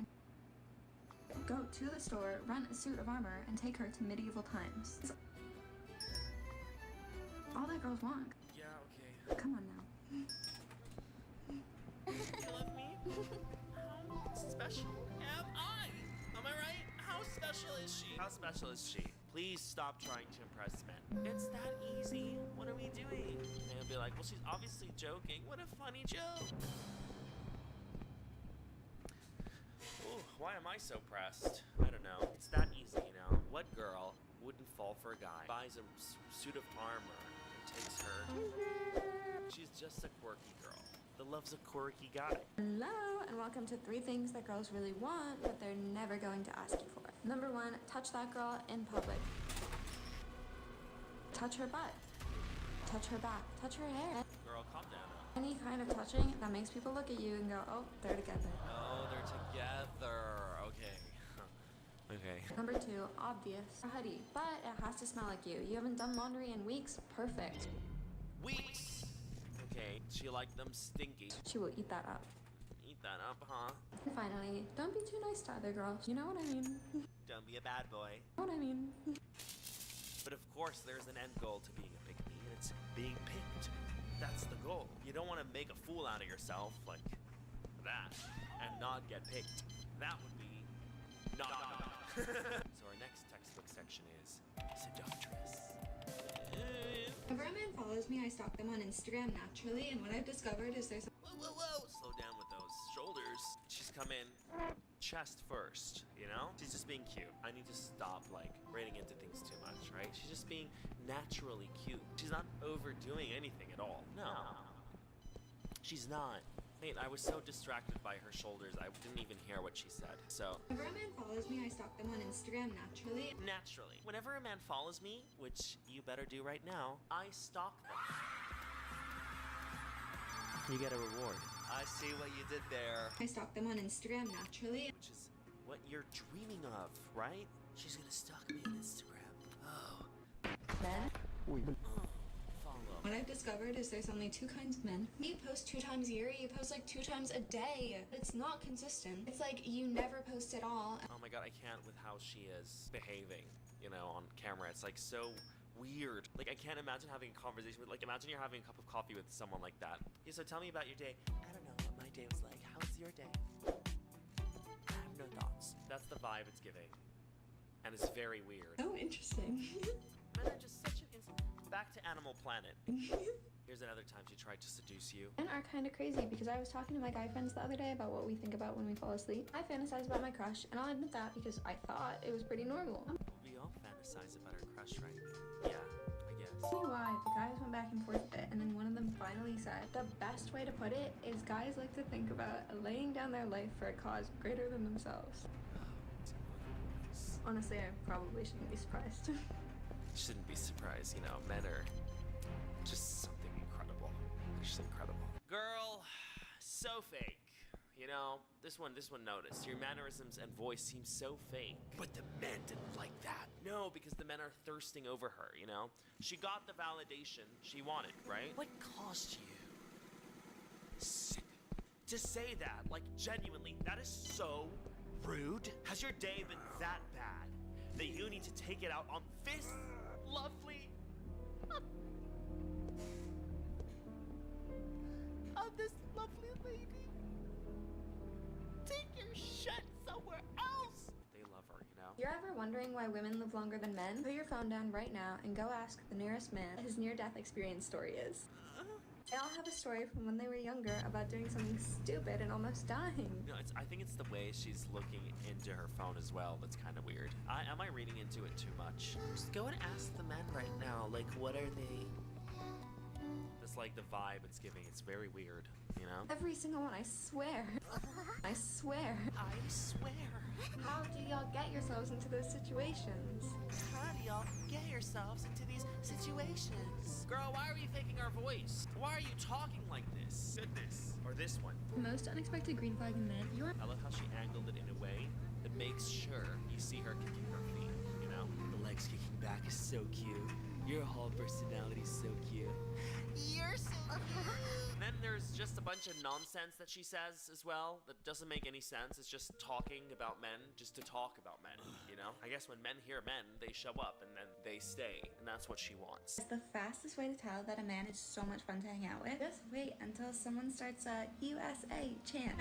and take her to medieval times. It's all that girls want. Yeah, okay. Come on now. You love me? How special am I? Am I right? How special is she? How special is she? Please stop trying to impress men. It's that easy. What are we doing? And he'll be like, well, she's obviously joking. What a funny joke. Ooh, why am I so pressed? I don't know. It's that easy, you know? What girl wouldn't fall for a guy, buys a suit of armor, and takes her? She's just a quirky girl that loves a quirky guy. Hello, and welcome to 3 things that girls really want, but they're never going to ask you for. Number 1, touch that girl in public. Touch her butt. Touch her back. Touch her hair. Girl, calm down. Any kind of touching that makes people look at you and go, oh, they're together. Oh, they're together. Okay. Okay. Number 2, obvious. A hoodie, but it has to smell like you. You haven't done laundry in weeks? Perfect. Weeks? Okay, she liked them stinky. She will eat that up. Eat that up, huh? And finally, don't be too nice to other girls. You know what I mean? Don't be a bad boy. You know what I mean? But of course, there's an end goal to being a pick-me, and it's being picked. That's the goal. You don't want to make a fool out of yourself like that and not get picked. That would be not. So our next textbook section is seductress. Whenever a man follows me, I stalk them on Instagram naturally, and what I've discovered is there's Whoa. Slow down with those shoulders. She's come in chest first, you know? She's just being cute. I need to stop, like, reading into things too much, right? She's just being naturally cute. She's not overdoing anything at all. No. She's not. Wait, I was so distracted by her shoulders, I didn't even hear what she said. So, whenever a man follows me, I stalk them on Instagram naturally. Naturally. Whenever a man follows me, which you better do right now, I stalk them. You get a reward. I see what you did there. I stalk them on Instagram naturally. Which is what you're dreaming of, right? She's gonna stalk me on Instagram. Oh. Men? Follow. What I've discovered is there's only 2 kinds of men. You post 2 times a year, you post like 2 times a day. It's not consistent. It's like you never post at all. Oh my god, I can't with how she is behaving, you know, on camera. It's like so weird. Like, I can't imagine having a conversation with, like, imagine you're having a cup of coffee with someone like that. Yeah, so tell me about your day. I don't know what my day was like. How was your day? I have no thoughts. That's the vibe it's giving. And it's very weird. Oh, interesting. Men are just such an back to Animal Planet. Here's another time she tried to seduce you. Men are kind of crazy because I was talking to my guy friends the other day about what we think about when we fall asleep. I fantasize about my crush, and I'll admit that because I thought it was pretty normal. We all fantasize about our crush, right? Yeah, I guess. See why the guys went back and forth a bit, and then one of them finally said, the best way to put it is guys like to think about laying down their life for a cause greater than themselves. Honestly, I probably shouldn't be surprised. Shouldn't be surprised, you know, men are just something incredible. They're just incredible. Girl, so fake. You know, this one noticed. Your mannerisms and voice seem so fake. But the men didn't like that. No, because the men are thirsting over her, you know? She got the validation she wanted, right? What caused you to say that? Like, genuinely, that is so rude. Has your day been that bad that you need to take it out on this lovely... on this lovely lady? Take your shit somewhere else. They love her. you're ever wondering why women live longer than men, put your phone down right now and go ask the nearest man what his near-death experience story is. They all have a story from when they were younger about doing something stupid and almost dying. No, I think it's the way she's looking into her phone as well that's kind of weird. Am I reading into it too much? Just go and ask the men right now, like, what are they? Just like the vibe it's giving, it's very weird, you know? Every single one, I swear. I swear. I swear. How do y'all get yourselves into those situations? How do y'all get yourselves into these situations? Girl, why are you faking our voice? Why are you talking like this? Goodness. Or this one. Most unexpected green flag event. I love how she angled it in a way that makes sure you see her kicking her feet, you know? The legs kicking back is so cute. Your whole personality is so cute. You're so And then there's just a bunch of nonsense that she says as well that doesn't make any sense. It's just talking about men just to talk about men, you know? I guess when men hear men, they show up and then they stay, and that's what she wants. The fastest way to tell that a man is so much fun to hang out with, just wait until someone starts a USA chant.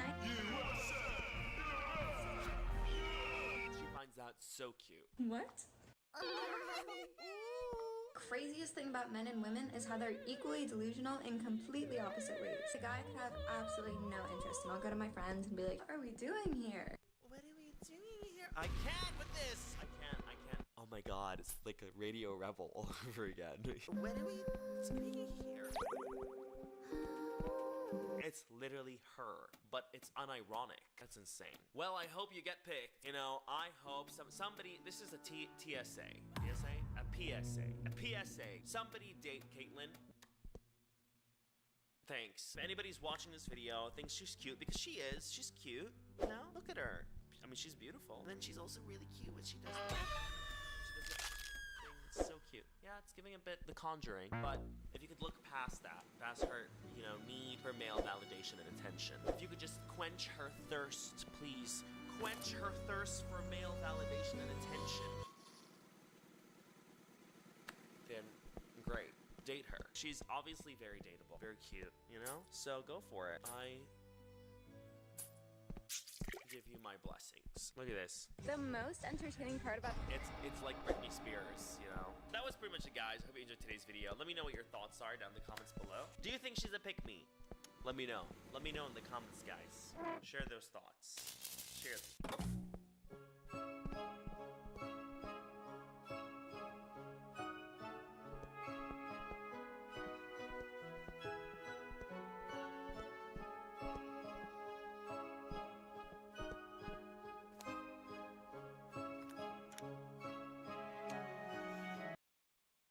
She finds that so cute. What? Craziest thing about men and women is how they're equally delusional in completely opposite ways. A guy could have absolutely no interest, and I'll go to my friends and be like, what are we doing here? What are we doing here? I can't with this! I can't. Oh my god, it's like a Radio Rebel all over again. What are we doing here? It's literally her, but it's unironic. That's insane. Well, I hope you get picked. You know, I hope somebody, this is a TSA. TSA? A PSA. A PSA. Somebody date Caitlyn. Thanks. If anybody's watching this video thinks she's cute, because she is. She's cute. You know? Look at her. I mean, she's beautiful. And then she's also really cute when she does It's so cute. Yeah, it's giving a bit The Conjuring, but if you could look past that, past her, you know, need for male validation and attention, if you could just quench her thirst, please, quench her thirst for male validation and attention, then great, date her. She's obviously very dateable, very cute, you know? So go for it. I give you my blessings. Look at this. The most entertaining part about It's like Britney Spears, you know? That was pretty much it, guys. Hope you enjoyed today's video. Let me know what your thoughts are down in the comments below. Do you think she's a pick-me? Let me know. Let me know in the comments, guys. Share those thoughts. Share them.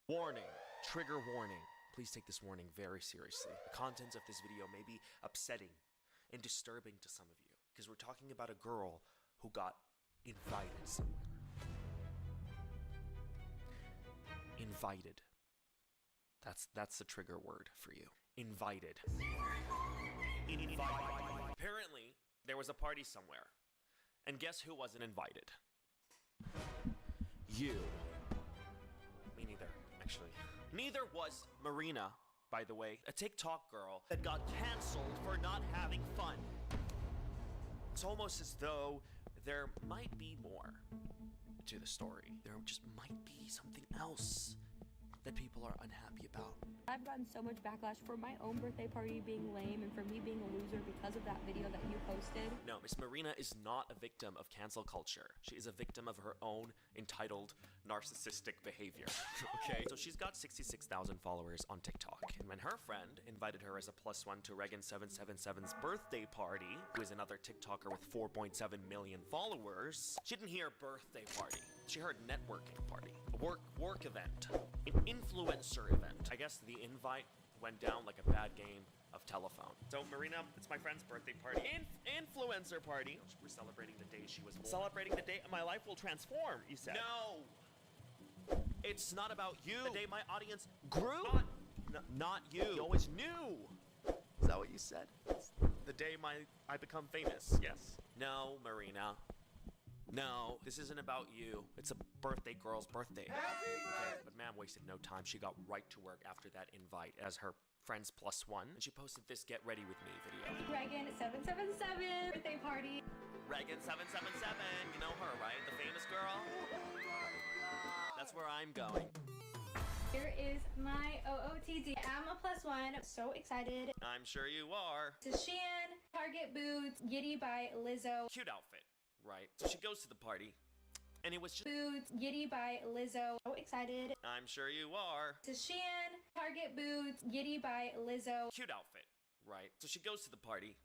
Warning. Trigger warning. Please take this warning very seriously. The contents of this video may be upsetting and disturbing to some of you, because we're talking about a girl who got invited somewhere. Invited. That's the trigger word for you. Invited. Apparently, there was a party somewhere. And guess who wasn't invited? You. Me neither. Actually. Neither was Marina, by the way, a TikTok girl that got canceled for not having fun. It's almost as though there might be more to the story. There just might be something else that people are unhappy about. I've gotten so much backlash for my own birthday party being lame and for me being a loser because of that video that you posted. No, Miss Marina is not a victim of cancel culture. She is a victim of her own entitled narcissistic behavior. Okay? So she's got 66,000 followers on TikTok. And when her friend invited her as a +1 to Regan777's birthday party, who is another TikToker with 4.7 million followers, she didn't hear birthday party. She heard networking party. A work event. An influencer event. I guess the invite went down like a bad game of telephone. So Marina, it's my friend's birthday party. Influencer party. We're celebrating the day she was born. Celebrating the day my life will transform, you said. No! It's not about you. The day my audience grew? Not you. You always knew. Is that what you said? It's the day I become famous. Yes. No, Marina. No, this isn't about you. It's a birthday girl's birthday. Okay, but ma'am wasted no time. She got right to work after that invite as her friend's +1, and she posted this "Get Ready With Me" video. Greg, Regan777 birthday party. Regan777, you know her, right? The famous girl? That's where I'm going. Here is my OOTD. I'm a +1. So excited. I'm sure you are. To Shein, Target boots, Giddy by Lizzo. Cute outfit, right? So she goes to the party, and it was just Boots, Giddy by Lizzo. So excited. I'm sure you are. To Shein, Target boots, Giddy by Lizzo. Cute outfit, right? So she goes to the party,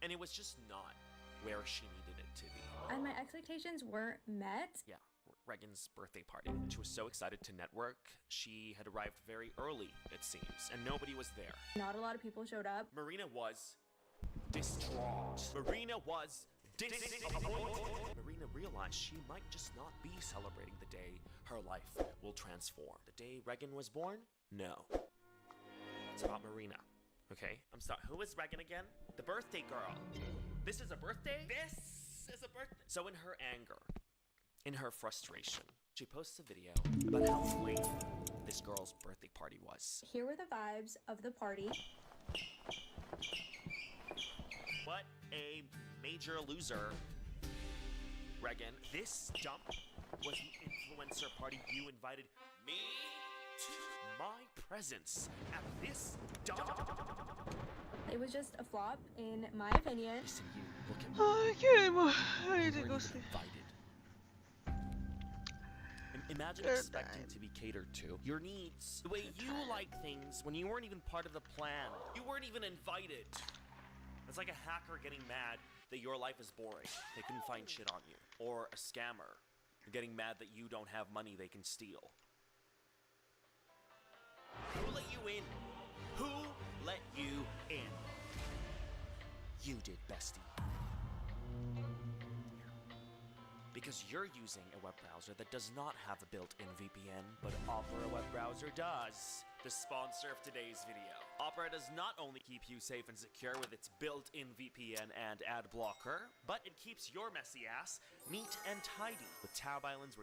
and it was just not where she needed it to be. And my expectations weren't met. Yeah, Regan's birthday party. She was so excited to network. She had arrived very early, it seems, and nobody was there. Not a lot of people showed up. Marina was distraught. Marina was Marina realized she might just not be celebrating the day her life will transform. The day Regan was born? No. It's about Marina. Okay, I'm sorry. Who is Regan again? The birthday girl. This is a birthday? This is a birthday. So in her anger, in her frustration, she posts a video about how lame this girl's birthday party was. Here were the vibes of the party. What a major loser. Regan, this dump was the influencer party you invited me to. My presence at this dump. It was just a flop, in my opinion. Listen, you look at me. I can't. I need to You go weren't sleep. invited. Imagine They're expecting dying. to be catered to. Your needs, the way you like things when you weren't even part of the plan. You weren't even invited. It's like a hacker getting mad that your life is boring. They couldn't find shit on you. Or a scammer getting mad that you don't have money they can steal. Who let you in? Who let you in? You did, bestie. Because you're using a web browser that does not have a built-in VPN, but Opera web browser does. The sponsor of today's video. Opera does not only keep you safe and secure with its built-in VPN and ad blocker, but it keeps your messy ass neat and tidy with tab islands where